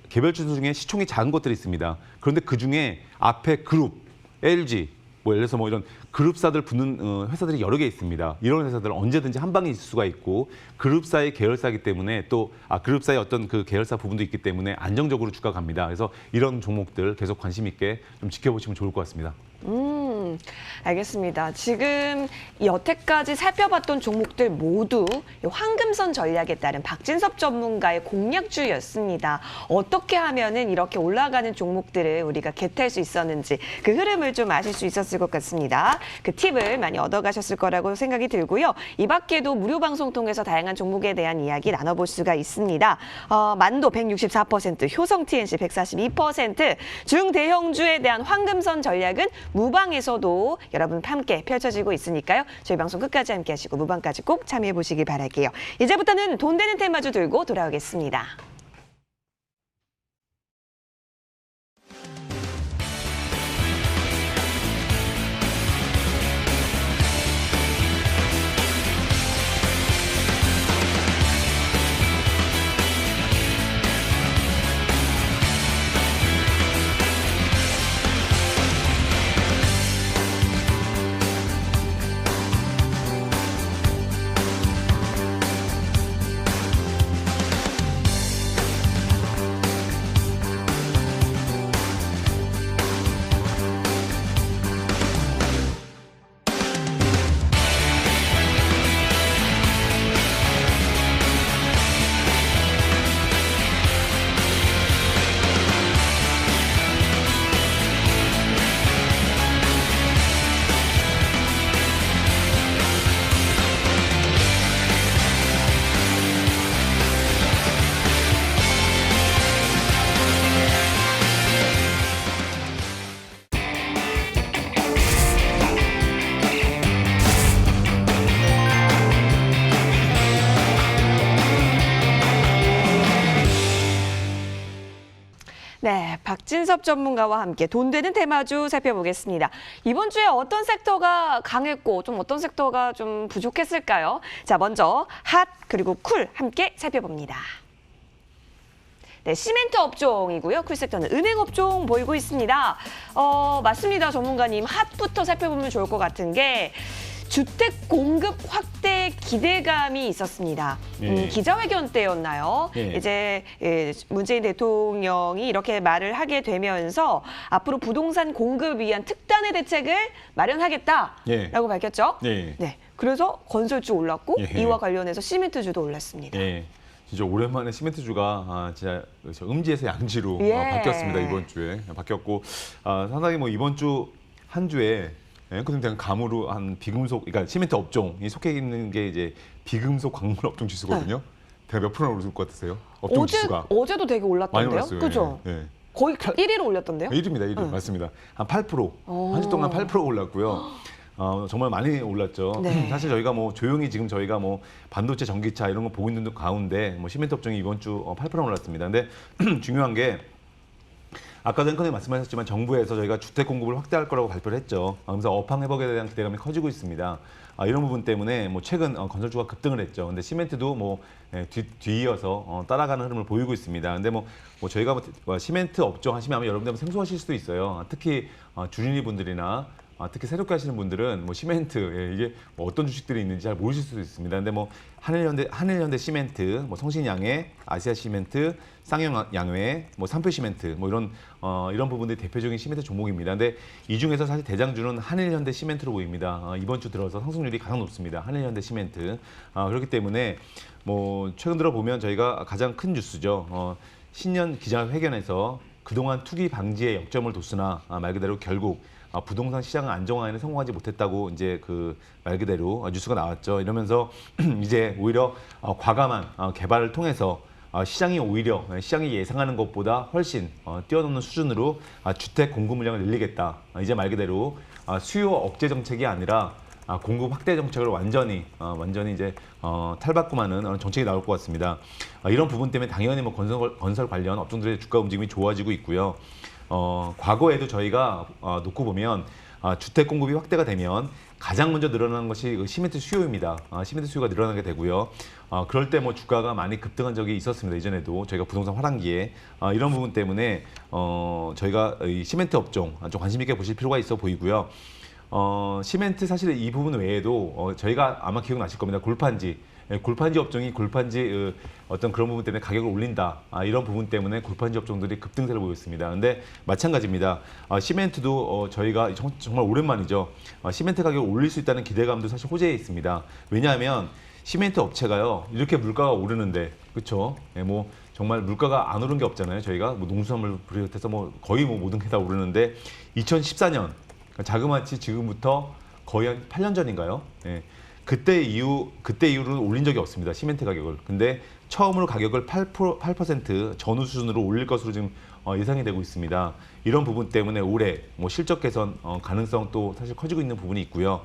개별주들 중에 시총이 작은 것들이 있습니다. 그런데 그중에 앞에 그룹, LG, 예를 들어서 이런 그룹사들 붙는 회사들이 여러 개 있습니다. 이런 회사들은 언제든지 한 방에 있을 수가 있고 그룹사의 계열사이기 때문에 또 그룹사의 어떤 그 계열사 부분도 있기 때문에 안정적으로 주가 갑니다. 그래서 이런 종목들 계속 관심 있게 좀 지켜보시면 좋을 것 같습니다. 알겠습니다. 지금 여태까지 살펴봤던 종목들 모두 황금선 전략에 따른 박진섭 전문가의 공략주였습니다. 어떻게 하면은 이렇게 올라가는 종목들을 우리가 겟할 수 있었는지 그 흐름을 좀 아실 수 있었을 것 같습니다. 그 팁을 많이 얻어가셨을 거라고 생각이 들고요. 이 밖에도 무료 방송 통해서 다양한 종목에 대한 이야기 나눠볼 수가 있습니다. 만도 164%, 효성 TNC 142%, 중대형주에 대한 황금선 전략은 무방에서도 여러분 함께 펼쳐지고 있으니까요. 저희 방송 끝까지 함께 하시고 무방까지 꼭 참여해 보시기 바랄게요. 이제부터는 돈 되는 테마주 들고 돌아오겠습니다. 네, 박진섭 전문가와 함께 돈 되는 테마주 살펴보겠습니다. 이번 주에 어떤 섹터가 강했고 좀 어떤 섹터가 좀 부족했을까요? 자, 먼저 핫 그리고 쿨 함께 살펴봅니다. 네, 시멘트 업종이고요. 쿨 섹터는 은행 업종 보이고 있습니다. 맞습니다, 전문가님. 핫부터 살펴보면 좋을 것 같은 게 주택 공급 확대 기대감이 있었습니다. 기자회견 때였나요? 이제 문재인 대통령이 이렇게 말을 하게 되면서 앞으로 부동산 공급을 위한 특단의 대책을 마련하겠다라고 밝혔죠. 네, 그래서 건설주 올랐고 이와 관련해서 시멘트주도 올랐습니다. 진짜 오랜만에 시멘트주가 진짜 음지에서 양지로 바뀌었습니다. 이번 주에 바뀌었고 상당히 이번 주 한 주에 그냥 감으로 한 비금속, 그러니까 시멘트 업종이 속해 있는 게 이제 비금속 광물 업종 지수거든요. 대가 몇 프로나 오를 것 같으세요? 업종 지수가. 어제도 되게 올랐던데요? 그죠? 거의 1위로 올렸던데요? 1위입니다. 1위. 맞습니다. 한 8%. 한 주 동안 8% 올랐고요. 정말 많이 올랐죠. 네. 사실 저희가 뭐 조용히 지금 저희가 뭐 반도체, 전기차 이런 거 보고 있는 가운데 뭐 시멘트 업종이 이번 주 8% 올랐습니다. 근데 중요한 게 아까도 앵커님 말씀하셨지만 정부에서 저희가 주택 공급을 확대할 거라고 발표를 했죠. 그래서 업황 회복에 대한 기대감이 커지고 있습니다. 이런 부분 때문에 뭐 최근 건설주가 급등을 했죠. 근데 시멘트도 뭐 뒤이어서 따라가는 흐름을 보이고 있습니다. 근데 뭐 저희가 뭐 시멘트 업종 하시면 아마 여러분들 생소하실 수도 있어요. 특히 주린이 분들이나 특히 새롭게 하시는 분들은 뭐 시멘트 이게 뭐 어떤 주식들이 있는지 잘 모르실 수도 있습니다. 근데 뭐 한일현대 시멘트, 뭐 성신양해, 아시아 시멘트, 쌍용양회, 뭐 삼표 시멘트 뭐 이런 부분들이 대표적인 시멘트 종목입니다. 근데 이 중에서 사실 대장주는 한일현대 시멘트로 보입니다. 이번 주 들어서 상승률이 가장 높습니다. 한일현대 시멘트. 그렇기 때문에 뭐 최근 들어 보면 저희가 가장 큰 뉴스죠. 신년 기자회견에서 그동안 투기 방지에 역점을 뒀으나 말 그대로 결국 부동산 시장 안정화에는 성공하지 못했다고 이제 그 말 그대로 뉴스가 나왔죠. 이러면서 이제 오히려 과감한 개발을 통해서 시장이 오히려 시장이 예상하는 것보다 훨씬 뛰어넘는 수준으로 주택 공급 물량을 늘리겠다. 이제 말 그대로 수요 억제 정책이 아니라 공급 확대 정책을 완전히 이제 탈바꿈하는 정책이 나올 것 같습니다. 이런 부분 때문에 당연히 뭐 건설 관련 업종들의 주가 움직임이 좋아지고 있고요. 과거에도 저희가 놓고 보면 주택 공급이 확대가 되면 가장 먼저 늘어나는 것이 시멘트 수요입니다. 시멘트 수요가 늘어나게 되고요. 그럴 때 뭐 주가가 많이 급등한 적이 있었습니다. 이전에도 저희가 부동산 화랑기에 이런 부분 때문에 저희가 이 시멘트 업종 좀 관심 있게 보실 필요가 있어 보이고요. 시멘트 사실 이 부분 외에도 저희가 아마 기억나실 겁니다. 골판지 업종이 어떤 그런 부분 때문에 가격을 올린다. 이런 부분 때문에 골판지 업종들이 급등세를 보였습니다. 근데 마찬가지입니다. 시멘트도 저희가 정말 오랜만이죠. 시멘트 가격을 올릴 수 있다는 기대감도 사실 호재에 있습니다. 왜냐하면 시멘트 업체가요. 이렇게 물가가 오르는데 그렇죠? 뭐 정말 물가가 안 오른 게 없잖아요. 저희가 뭐 농수산물 비롯해서 뭐 거의 뭐 모든 게 다 오르는데 2014년 자그마치 지금부터 거의 한 8년 전인가요? 그때 이후로 올린 적이 없습니다. 시멘트 가격을. 근데 처음으로 가격을 8% 전후 수준으로 올릴 것으로 지금 예상이 되고 있습니다. 이런 부분 때문에 올해 뭐 실적 개선 가능성 또 사실 커지고 있는 부분이 있고요.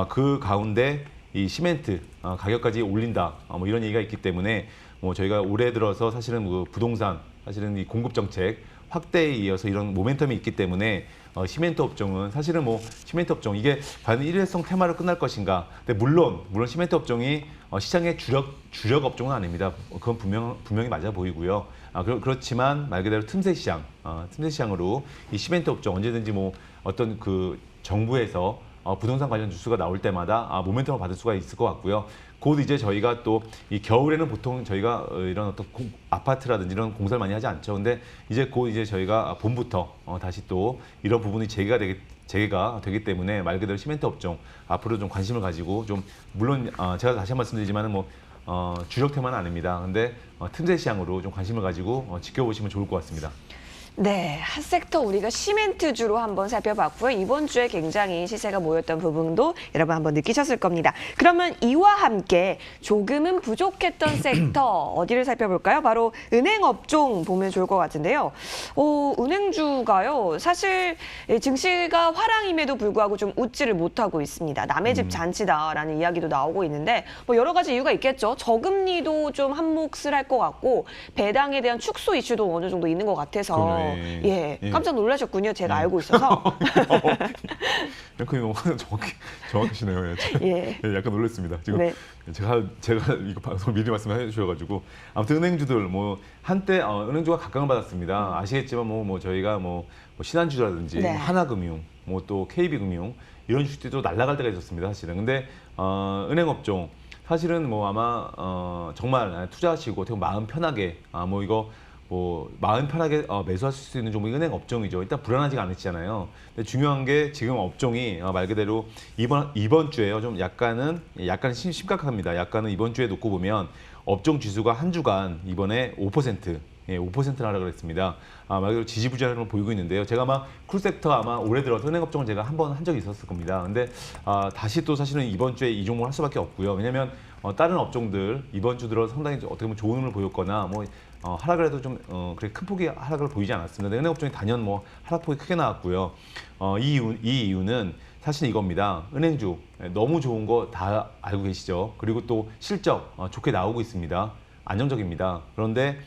그 가운데 이 시멘트 가격까지 올린다. 뭐 이런 얘기가 있기 때문에 뭐 저희가 올해 들어서 사실은 그 부동산 사실은 이 공급 정책 확대에 이어서 이런 모멘텀이 있기 때문에 시멘트 업종은 사실은 뭐 시멘트 업종 이게 과연 일회성 테마로 끝날 것인가? 근데 물론 시멘트 업종이 시장의 주력 업종은 아닙니다. 그건 분명히 맞아 보이고요. 그렇지만 말 그대로 틈새 시장으로 이 시멘트 업종 언제든지 뭐 어떤 그 정부에서 부동산 관련 뉴스가 나올 때마다 모멘텀을 받을 수가 있을 것 같고요. 곧 이제 저희가 또 이 겨울에는 보통 저희가 이런 어떤 아파트라든지 이런 공사를 많이 하지 않죠. 근데 이제 곧 이제 저희가 봄부터 다시 또 이런 부분이 재개가 되기 때문에 말 그대로 시멘트 업종 앞으로 좀 관심을 가지고 좀 물론 제가 다시 한 번 말씀드리지만은 뭐 주력 테마는 아닙니다. 근데 틈새 시장으로 좀 관심을 가지고 지켜보시면 좋을 것 같습니다. 네, 한 섹터 우리가 시멘트주로 한번 살펴봤고요. 이번 주에 굉장히 시세가 모였던 부분도 여러분 한번 느끼셨을 겁니다. 그러면 이와 함께 조금은 부족했던 섹터 어디를 살펴볼까요? 바로 은행 업종 보면 좋을 것 같은데요. 은행주가요. 사실 증시가 화랑임에도 불구하고 좀 웃지를 못하고 있습니다. 남의 집 잔치다라는 이야기도 나오고 있는데 뭐 여러 가지 이유가 있겠죠. 저금리도 좀 한몫을 할 것 같고 배당에 대한 축소 이슈도 어느 정도 있는 것 같아서 예, 깜짝 놀라셨군요. 제가 알고 있어서. 앵커님 너무 정확하시네요. 예. 약간 놀랐습니다. 지금 네. 제가 이거 방송 미리 말씀해 주셔가지고 아무튼 은행주들 뭐 한때 은행주가 각광을 받았습니다. 아시겠지만 뭐 저희가 뭐 신한주라든지 네. 하나금융, 뭐 또 KB금융 이런 주식들도 날아갈 때가 있었습니다. 사실은 근데 은행 업종 사실은 뭐 아마 정말 투자하시고 어떻게 마음 편하게 뭐 이거 뭐 마음 편하게 매수하실 수 있는 종목이 은행 업종이죠. 일단 불안하지가 않으시잖아요. 근데 중요한 게 지금 업종이 말 그대로 이번 주에요. 좀 약간 심각합니다. 약간은 이번 주에 놓고 보면 업종 지수가 한 주간 이번에 5% 5%나 하락을 했습니다. 말 그대로 지지부진한 걸 보이고 있는데요. 제가 아마 쿨섹터 아마 올해 들어서 은행업종을 제가 한번 한 적이 있었을 겁니다. 근데 다시 또 사실은 이번 주에 이 종목을 할 수밖에 없고요. 왜냐하면 다른 업종들 이번 주 들어 상당히 어떻게 보면 좋은 흐름을 보였거나 뭐 하락을 해도 좀 그렇게 큰 폭의 하락을 보이지 않았습니다. 은행업종이 단연 뭐 하락폭이 크게 나왔고요. 이 이유는 사실 이겁니다. 은행주 너무 좋은 거 다 알고 계시죠. 그리고 또 실적 좋게 나오고 있습니다. 안정적입니다. 그런데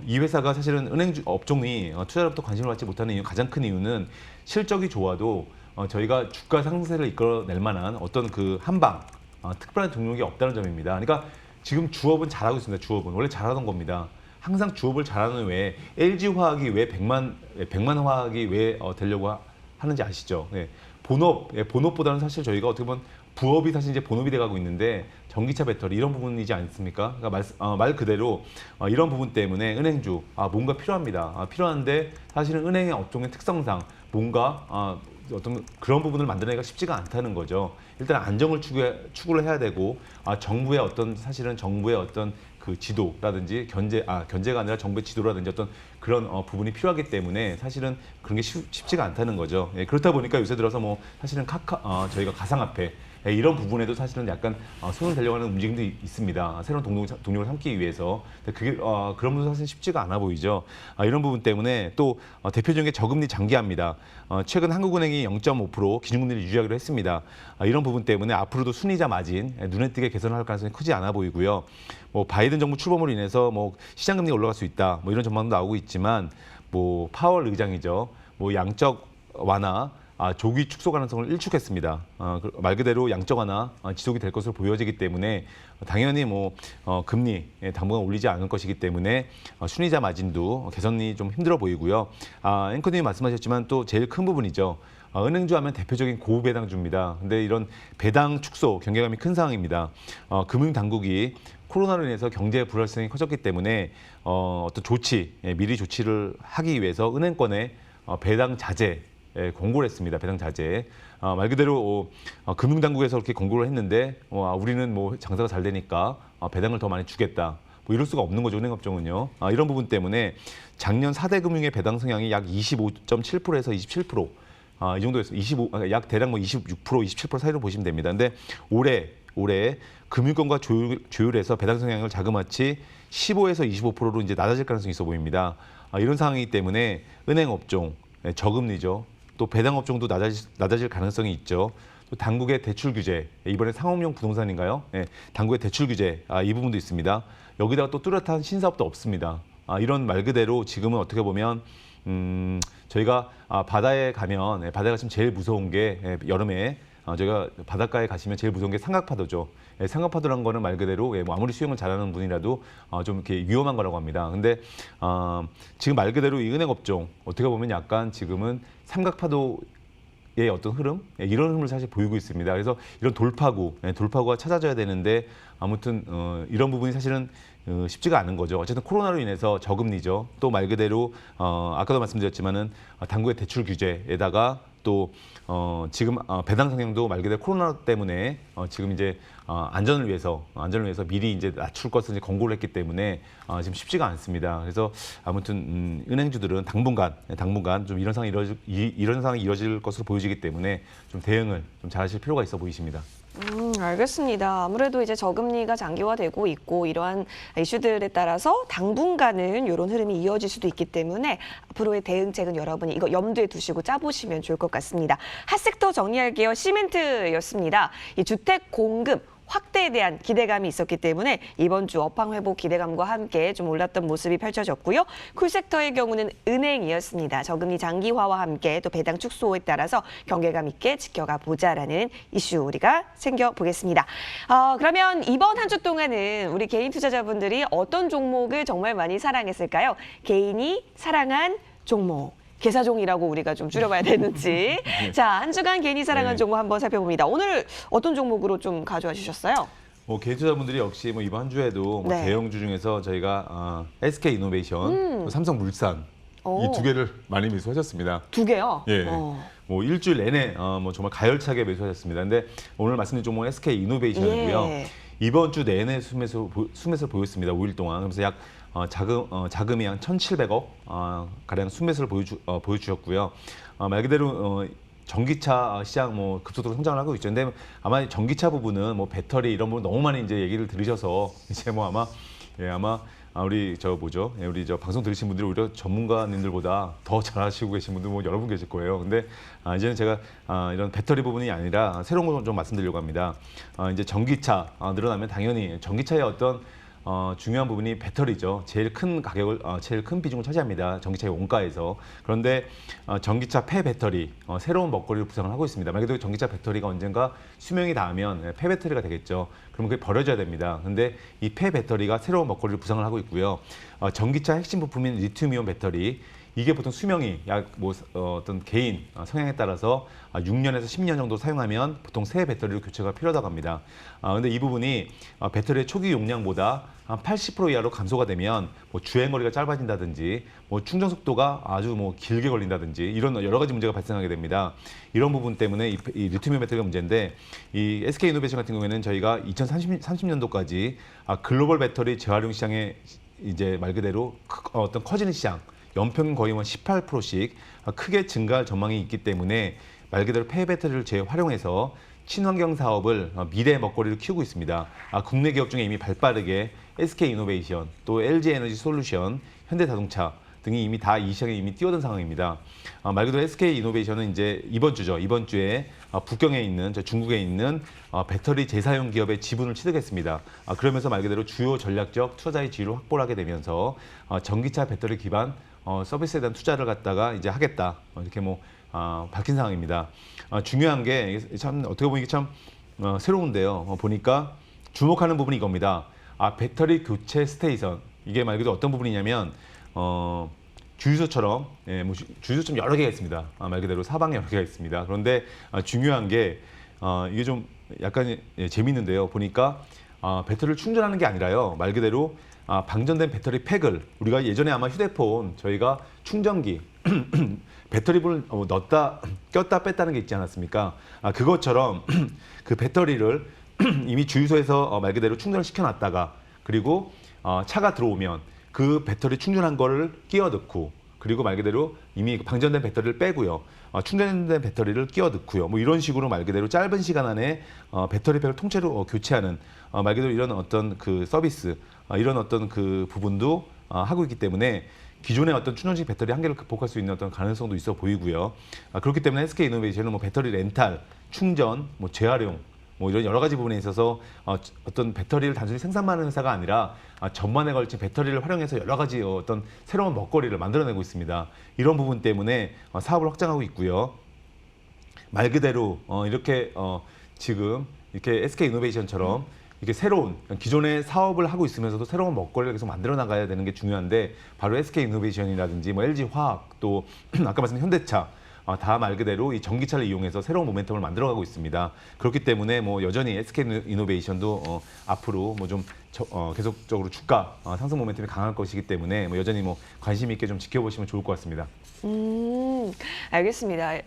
이 회사가 사실은 은행주 업종이 투자로부터 관심을 받지 못하는 이유, 가장 큰 이유는 실적이 좋아도 저희가 주가 상승세를 이끌어낼 만한 어떤 그 한방 특별한 동력이 없다는 점입니다. 그러니까 지금 주업은 잘하고 있습니다. 주업은 원래 잘하던 겁니다. 항상 주업을 잘하는 왜 LG화학이 왜 100만 화학이 왜 되려고 하는지 아시죠? 네. 본업보다는 사실 저희가 어떻게 보면 부업이 사실 이제 본업이 돼가고 있는데 전기차 배터리 이런 부분이지 않습니까? 그러니까 말 그대로 이런 부분 때문에 은행주 뭔가 필요합니다. 필요한데 사실은 은행의 업종의 특성상 뭔가 어떤 그런 부분을 만들어내기가 쉽지가 않다는 거죠. 일단 안정을 추구를 해야 되고 정부의 어떤 사실은 정부의 어떤 그 지도라든지 견제가 아니라 정부의 지도라든지 어떤 그런 부분이 필요하기 때문에 사실은 그런 게 쉽지가 않다는 거죠. 예, 그렇다 보니까 요새 들어서 뭐 사실은 저희가 가상화폐 이런 부분에도 사실은 약간 손을 대려고 하는 움직임도 있습니다. 새로운 동력을 삼기 위해서. 그게 그런 부분 사실 쉽지가 않아 보이죠. 이런 부분 때문에 또 대표적인 게 저금리 장기화입니다. 최근 한국은행이 0.5% 기준금리를 유지하기로 했습니다. 이런 부분 때문에 앞으로도 순이자 마진 눈에 띄게 개선할 가능성이 크지 않아 보이고요. 뭐 바이든 정부 출범으로 인해서 뭐 시장 금리가 올라갈 수 있다. 뭐 이런 전망도 나오고 있지만 뭐 파월 의장이죠. 뭐 양적 완화 조기 축소 가능성을 일축했습니다. 말 그대로 양적 완화 지속이 될 것으로 보여지기 때문에 당연히 뭐 금리 당분간 올리지 않을 것이기 때문에 순이자 마진도 개선이 좀 힘들어 보이고요. 앵커님이 말씀하셨지만 또 제일 큰 부분이죠. 은행주 하면 대표적인 고배당주입니다. 근데 이런 배당 축소 경계감이 큰 상황입니다. 금융당국이 코로나로 인해서 경제 불확실성이 커졌기 때문에 어떤 미리 조치를 하기 위해서 은행권에 배당 자제 공고를 했습니다. 배당 자제. 말 그대로 금융당국에서 그렇게 공고를 했는데 우리는 뭐 장사가 잘 되니까 배당을 더 많이 주겠다. 뭐 이럴 수가 없는 거죠. 은행업종은요. 이런 부분 때문에 작년 4대 금융의 배당 성향이 약 25.7%에서 27%. 이 정도였어요. 약 대략 뭐 26%, 27% 사이로 보시면 됩니다. 근데 올해 금융권과 조율해서 배당 성향을 자그마치 15에서 25%로 이제 낮아질 가능성이 있어 보입니다. 이런 상황이기 때문에 은행업종, 저금리죠. 또 배당업종도 낮아질 가능성이 있죠. 또 당국의 대출 규제, 이번에 상업용 부동산인가요? 당국의 대출 규제, 이 부분도 있습니다. 여기다가 또 뚜렷한 신사업도 없습니다. 이런 말 그대로 지금은 어떻게 보면 저희가 바다에 가면 바다에 가시면 제일 무서운 게 여름에 저희가 바닷가에 가시면 제일 무서운 게 삼각파도죠. 삼각파도란 거는 말 그대로 뭐 아무리 수영을 잘하는 분이라도 좀 이렇게 위험한 거라고 합니다. 근데 지금 말 그대로 이 은행업종 어떻게 보면 약간 지금은 삼각파도의 어떤 흐름 이런 흐름을 사실 보이고 있습니다. 그래서 이런 돌파구가 찾아져야 되는데 아무튼 이런 부분이 사실은 쉽지가 않은 거죠. 어쨌든 코로나로 인해서 저금리죠. 또 말 그대로 아까도 말씀드렸지만은 당국의 대출 규제에다가 또 지금 배당 성향도 말 그대로 코로나 때문에 지금 이제 안전을 위해서 미리 이제 낮출 것을 이제 권고를 했기 때문에 지금 쉽지가 않습니다. 그래서 아무튼 은행주들은 당분간 좀 이런 상황이 이뤄질 것으로 보여지기 때문에 좀 대응을 좀 잘하실 필요가 있어 보이십니다. 알겠습니다. 아무래도 이제 저금리가 장기화되고 있고 이러한 이슈들에 따라서 당분간은 이런 흐름이 이어질 수도 있기 때문에 앞으로의 대응책은 여러분이 이거 염두에 두시고 짜보시면 좋을 것 같습니다. 핫섹터 정리할게요. 시멘트였습니다. 이 주택 공급 확대에 대한 기대감이 있었기 때문에 이번 주 업황 회복 기대감과 함께 좀 올랐던 모습이 펼쳐졌고요. 쿨섹터의 경우는 은행이었습니다. 저금리 장기화와 함께 또 배당 축소에 따라서 경계감 있게 지켜가 보자라는 이슈 우리가 챙겨보겠습니다. 그러면 이번 한 주 동안은 우리 개인 투자자분들이 어떤 종목을 정말 많이 사랑했을까요? 개인이 사랑한 종목. 개사종이라고 우리가 좀 줄여봐야 되는지. 자, 한 주간 개인이 사랑한 종목 한번 살펴봅니다. 오늘 어떤 종목으로 좀 가져와 주셨어요? 뭐 개인 투자분들이 역시 뭐 이번 한 주에도 뭐 대형주 중에서 저희가 SK 이노베이션, 삼성물산 이 두 개를 많이 매수하셨습니다. 두 개요? 예. 뭐 일주일 내내 뭐 정말 가열차게 매수하셨습니다. 근데 오늘 말씀드린 종목은 SK 이노베이션이고요. 이번 주 내내 수매수 보였습니다. 5일 동안. 그래서 약 자금이 한 1,700억 가량 순매수를 보여주셨고요. 말 그대로 전기차 시장 뭐 급속도로 성장을 하고 있죠. 근데 아마 전기차 부분은 뭐 배터리 이런 부분 너무 많이 이제 얘기를 들으셔서 이제 뭐 아마 우리 우리 방송 들으신 분들이 오히려 전문가님들보다 더 잘하시고 계신 분들 뭐 여러 분 계실 거예요. 근데 이제는 제가 이런 배터리 부분이 아니라 새로운 걸 좀 말씀드리려고 합니다. 이제 전기차 늘어나면 당연히 전기차의 어떤 중요한 부분이 배터리죠. 제일 큰 비중을 차지합니다. 전기차의 원가에서. 그런데 전기차 폐배터리, 새로운 먹거리를 구상을 하고 있습니다. 말 그대로 전기차 배터리가 언젠가 수명이 닿으면 폐배터리가 되겠죠. 그러면 그게 버려져야 됩니다. 근데 이 폐배터리가 새로운 먹거리를 구상을 하고 있고요. 전기차 핵심 부품인 리튬이온 배터리, 이게 보통 수명이 어떤 개인 성향에 따라서 6년에서 10년 정도 사용하면 보통 새 배터리로 교체가 필요하다고 합니다. 근데 이 부분이 배터리의 초기 용량보다 한 80% 이하로 감소가 되면 주행 거리가 짧아진다든지 충전 속도가 아주 길게 걸린다든지 이런 여러 가지 문제가 발생하게 됩니다. 이런 부분 때문에 이 리튬이온 배터리가 문제인데 이 SK 이노베이션 같은 경우에는 저희가 2030년도까지 글로벌 배터리 재활용 시장에 이제 말 그대로 어떤 커지는 시장 연평균 거의 18%씩 크게 증가할 전망이 있기 때문에 말 그대로 폐배터리를 재활용해서 친환경 사업을 미래의 먹거리를 키우고 있습니다. 국내 기업 중에 이미 발빠르게 SK 이노베이션, 또 LG 에너지 솔루션, 현대자동차 등이 이미 다 이 시장에 이미 뛰어든 상황입니다. 말 그대로 SK 이노베이션은 이제 이번 주에 북경에 있는 중국에 있는 배터리 재사용 기업의 지분을 취득했습니다. 그러면서 말 그대로 주요 전략적 투자자의 지위를 확보를 하게 되면서 전기차 배터리 기반 서비스에 대한 투자를 갖다가 이제 하겠다 이렇게 밝힌 상황입니다. 중요한 게 참 어떻게 보면 이게 참 새로운데요. 보니까 주목하는 부분이 이겁니다. 배터리 교체 스테이션, 이게 말 그대로 어떤 부분이냐면 주유소처럼 주유소처럼 여러 개가 있습니다. 말 그대로 사방에 여러 개가 있습니다. 그런데 중요한 게 이게 좀 약간 재밌는데요. 보니까 배터리를 충전하는 게 아니라요. 말 그대로 방전된 배터리 팩을 우리가 예전에 아마 휴대폰 저희가 충전기 배터리를 넣었다 꼈다 뺐다는 게 있지 않았습니까? 그것처럼 그 배터리를 이미 주유소에서 말 그대로 충전을 시켜놨다가 그리고 차가 들어오면 그 배터리 충전한 거를 끼워 넣고 그리고 말 그대로 이미 방전된 배터리를 빼고요. 충전된 배터리를 끼워 넣고요. 이런 식으로 말 그대로 짧은 시간 안에 배터리팩을 통째로 교체하는 말 그대로 이런 어떤 그 서비스, 이런 어떤 그 부분도 하고 있기 때문에 기존의 어떤 충전식 배터리 한계를 극복할 수 있는 어떤 가능성도 있어 보이고요. 그렇기 때문에 SK 이노베이션은 배터리 렌탈, 충전, 재활용 이런 여러 가지 부분에 있어서 어떤 배터리를 단순히 생산만 하는 회사가 아니라 전반에 걸친 배터리를 활용해서 여러 가지 어떤 새로운 먹거리를 만들어내고 있습니다. 이런 부분 때문에 사업을 확장하고 있고요. 말 그대로 이렇게 지금 이렇게 SK 이노베이션처럼 이렇게 새로운 기존의 사업을 하고 있으면서도 새로운 먹거리를 계속 만들어 나가야 되는 게 중요한데 바로 SK 이노베이션이라든지 LG 화학 또 아까 말씀드린 현대차 다 말 그대로 이 전기차를 이용해서 새로운 모멘텀을 만들어가고 있습니다. 그렇기 때문에 여전히 SK 이노베이션도 앞으로 좀 계속적으로 주가 상승 모멘텀이 강할 것이기 때문에 여전히 관심 있게 좀 지켜보시면 좋을 것 같습니다. 알겠습니다.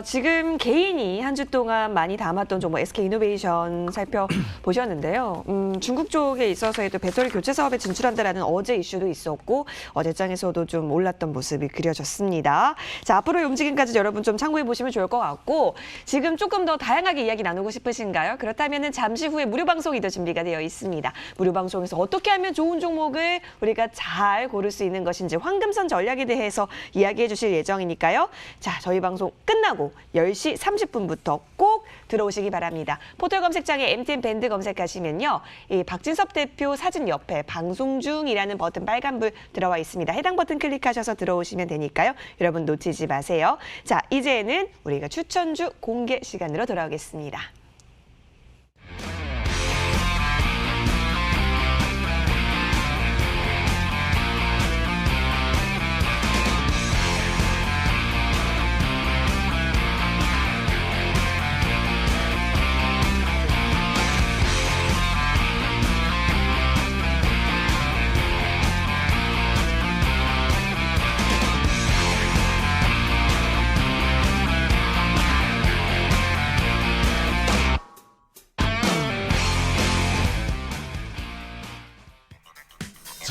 지금 개인이 한 주 동안 많이 담았던 종목 SK 이노베이션 살펴보셨는데요. 중국 쪽에 있어서도 배터리 교체 사업에 진출한다라는 어제 이슈도 있었고 어제장에서도 좀 올랐던 모습이 그려졌습니다. 자, 앞으로의 움직임까지 여러분 좀 참고해 보시면 좋을 것 같고 지금 조금 더 다양하게 이야기 나누고 싶으신가요? 그렇다면 잠시 후에 무료 방송이 더 준비가 되어 있습니다. 무료 방송에서 어떻게 하면 좋은 종목을 우리가 잘 고를 수 있는 것인지 황금선 전략에 대해서 이야기해 주실 예정이니까요. 자, 저희 방송 끝나고 10시 30분부터 꼭 들어오시기 바랍니다. 포털 검색창에 MTN 밴드 검색하시면요. 이 박진섭 대표 사진 옆에 방송 중이라는 버튼 빨간불 들어와 있습니다. 해당 버튼 클릭하셔서 들어오시면 되니까요. 여러분 놓치지 마세요. 자, 이제는 우리가 추천주 공개 시간으로 돌아오겠습니다.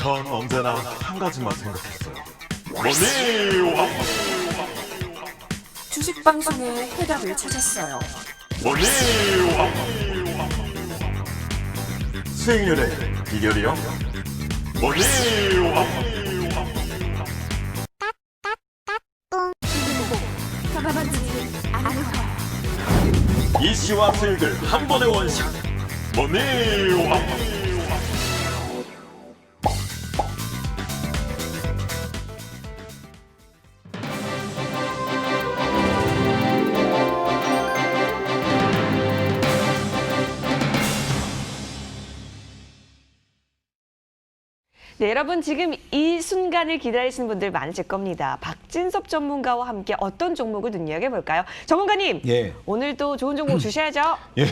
전 언제나 한 가지만 생각했어요. 머니왕! 주식 방송의 해답을 찾았어요. 머니왕! 수익률의 비결이요? 머니왕! 가만히 않을 거야. 이슈와 수익을 한 번에 원샷! 머니왕! 네, 여러분 지금 이 순간을 기다리시는 분들 많으실 겁니다. 박진섭 전문가와 함께 어떤 종목을 눈여겨볼까요? 전문가님, 예. 오늘도 좋은 종목 주셔야죠. 예,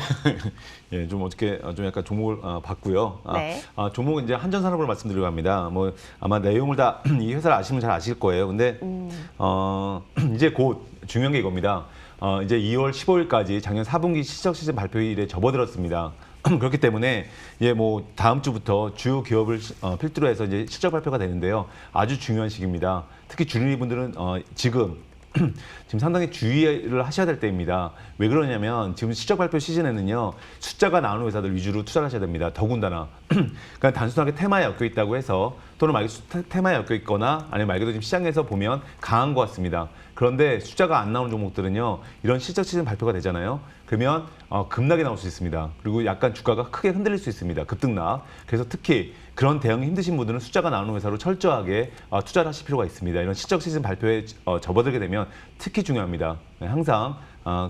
예, 좀 어떻게 좀 약간 종목을 봤고요. 네. 종목은 이제 한전산업을 말씀드리려고 합니다. 뭐 아마 내용을 다 이 회사를 아시면 잘 아실 거예요. 근데 이제 곧 중요한 게 이겁니다. 이제 2월 15일까지 작년 4분기 실적 시즌 발표일에 접어들었습니다. 그렇기 때문에 예, 뭐 다음 주부터 주요 기업을 필두로 해서 이제 실적 발표가 되는데요. 아주 중요한 시기입니다. 특히 주린이분들은 지금 상당히 주의를 하셔야 될 때입니다. 왜 그러냐면 지금 실적 발표 시즌에는요, 숫자가 나오는 회사들 위주로 투자를 하셔야 됩니다. 더군다나 그러니까 단순하게 테마에 엮여 있다고 해서 또는 말 그대로 테마에 엮여 있거나 아니면 말 그대로 지금 시장에서 보면 강한 것 같습니다. 그런데 숫자가 안 나오는 종목들은요, 이런 실적 시즌 발표가 되잖아요. 그러면 급락이 나올 수 있습니다. 그리고 약간 주가가 크게 흔들릴 수 있습니다. 급등락. 그래서 특히 그런 대응이 힘드신 분들은 숫자가 나오는 회사로 철저하게 투자를 하실 필요가 있습니다. 이런 실적 시즌 발표에 접어들게 되면 특히 중요합니다. 네, 항상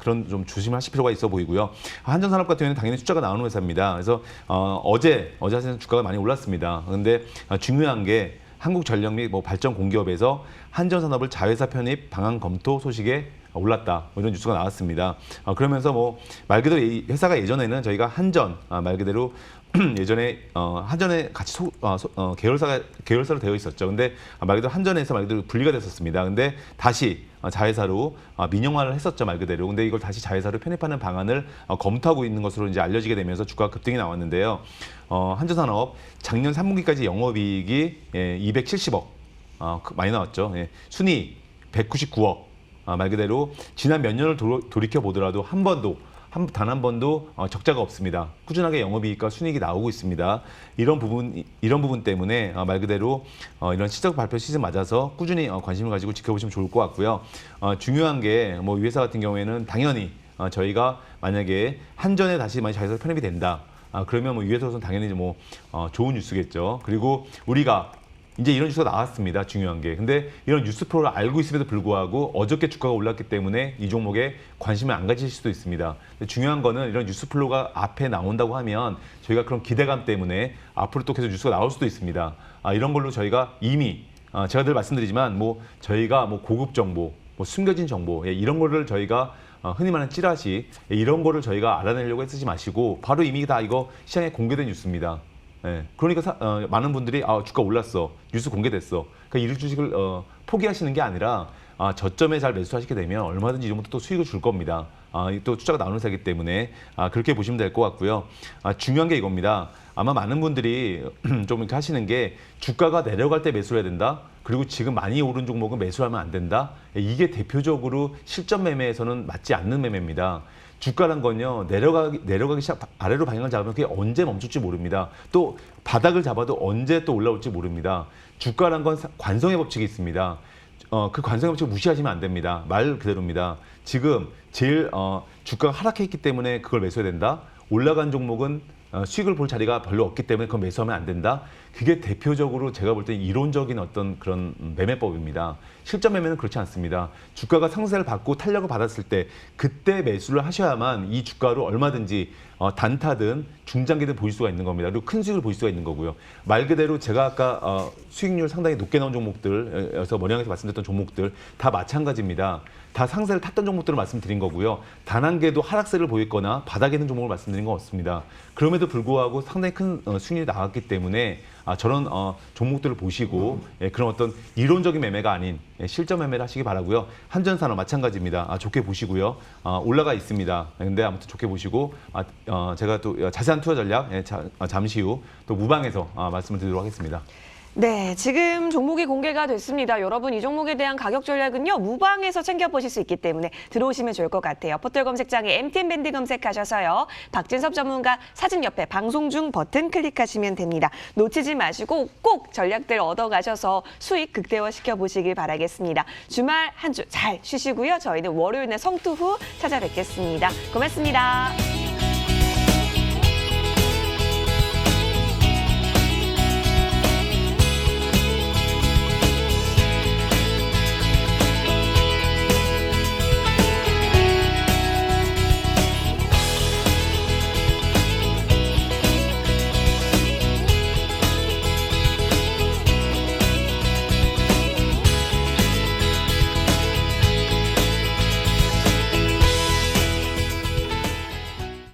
그런 좀 조심하실 필요가 있어 보이고요. 한전산업 같은 경우는 당연히 숫자가 나오는 회사입니다. 그래서 어제 주가가 많이 올랐습니다. 그런데 중요한 게 한국전력 및 뭐 발전 공기업에서 한전산업을 자회사 편입 방안 검토 소식에 올랐다, 뭐 이런 뉴스가 나왔습니다. 그러면서 뭐 말 그대로 이 회사가 예전에는 저희가 한전 말 그대로 예전에 한전에 같이 계열사로 되어 있었죠. 근데 말 그대로 한전에서 말 그대로 분리가 됐었습니다. 근데 다시 자회사로 민영화를 했었죠, 말 그대로. 근데 이걸 다시 자회사로 편입하는 방안을 검토하고 있는 것으로 이제 알려지게 되면서 주가 급등이 나왔는데요. 한전산업 작년 3분기까지 영업이익이 270억 많이 나왔죠. 예. 순이익 199억. 말 그대로 지난 몇 년을 돌이켜 보더라도 단 한 번도 적자가 없습니다. 꾸준하게 영업이익과 순이익이 나오고 있습니다. 이런 부분 때문에 말 그대로 이런 실적 발표 시즌 맞아서 꾸준히 관심을 가지고 지켜보시면 좋을 것 같고요. 중요한 게 뭐 이 회사 같은 경우에는 당연히 저희가 만약에 한전에 다시 많이 자회사 편입이 된다. 그러면 뭐 이 회사로서는 당연히 뭐 좋은 뉴스겠죠. 그리고 우리가 이제 이런 뉴스가 나왔습니다. 중요한 게. 근데 이런 뉴스 프로를 알고 있음에도 불구하고 어저께 주가가 올랐기 때문에 이 종목에 관심을 안 가지실 수도 있습니다. 근데 중요한 거는 이런 뉴스 플로우가 앞에 나온다고 하면 저희가 그런 기대감 때문에 앞으로 또 계속 뉴스가 나올 수도 있습니다. 이런 걸로 저희가 이미 제가 늘 말씀드리지만 뭐 저희가 뭐 고급 정보, 뭐 숨겨진 정보 이런 거를 저희가 흔히 말하는 찌라시 이런 거를 저희가 알아내려고 쓰지 마시고 바로 이미 다 이거 시장에 공개된 뉴스입니다. 네. 그러니까 많은 분들이 주가 올랐어, 뉴스 공개됐어. 그러니까 이 주식을 포기하시는 게 아니라 저점에 잘 매수하시게 되면 얼마든지 이 정도 또 수익을 줄 겁니다. 또 투자가 나오는 회사이기 때문에 그렇게 보시면 될 것 같고요. 중요한 게 이겁니다. 아마 많은 분들이 좀 이렇게 하시는 게 주가가 내려갈 때 매수를 해야 된다. 그리고 지금 많이 오른 종목은 매수하면 안 된다. 이게 대표적으로 실전 매매에서는 맞지 않는 매매입니다. 주가란 건요, 내려가기 시작, 아래로 방향을 잡으면 그게 언제 멈출지 모릅니다. 또 바닥을 잡아도 언제 또 올라올지 모릅니다. 주가란 건 관성의 법칙이 있습니다. 그 관성의 법칙을 무시하시면 안 됩니다. 말 그대로입니다. 지금 제일 주가가 하락해 있기 때문에 그걸 매수해야 된다. 올라간 종목은 수익을 볼 자리가 별로 없기 때문에 그건 매수하면 안 된다. 그게 대표적으로 제가 볼 때 이론적인 어떤 그런 매매법입니다. 실전 매매는 그렇지 않습니다. 주가가 상승을 받고 탄력을 받았을 때 그때 매수를 하셔야만 이 주가로 얼마든지 단타든 중장기든 보일 수가 있는 겁니다. 그리고 큰 수익을 볼 수가 있는 거고요. 말 그대로 제가 아까 수익률 상당히 높게 나온 종목들에서 머리항에서 말씀드렸던 종목들 다 마찬가지입니다. 다 상세를 탔던 종목들을 말씀드린 거고요. 단 한 개도 하락세를 보였거나 바닥에 있는 종목을 말씀드린 건 없습니다. 그럼에도 불구하고 상당히 큰 수익률이 나왔기 때문에 저런 종목들을 보시고 그런 어떤 이론적인 매매가 아닌 실전 매매를 하시기 바라고요. 한전산업 마찬가지입니다. 좋게 보시고요. 올라가 있습니다. 근데 아무튼 좋게 보시고 제가 또 자세한 투자 전략 잠시 후 또 무방에서 말씀을 드리도록 하겠습니다. 네, 지금 종목이 공개가 됐습니다. 여러분 이 종목에 대한 가격 전략은요. 무방에서 챙겨보실 수 있기 때문에 들어오시면 좋을 것 같아요. 포털 검색창에 MTN밴드 검색하셔서요. 박진섭 전문가 사진 옆에 방송 중 버튼 클릭하시면 됩니다. 놓치지 마시고 꼭 전략들 얻어가셔서 수익 극대화시켜 보시길 바라겠습니다. 주말 한 주 잘 쉬시고요. 저희는 월요일에 성투 후 찾아뵙겠습니다. 고맙습니다.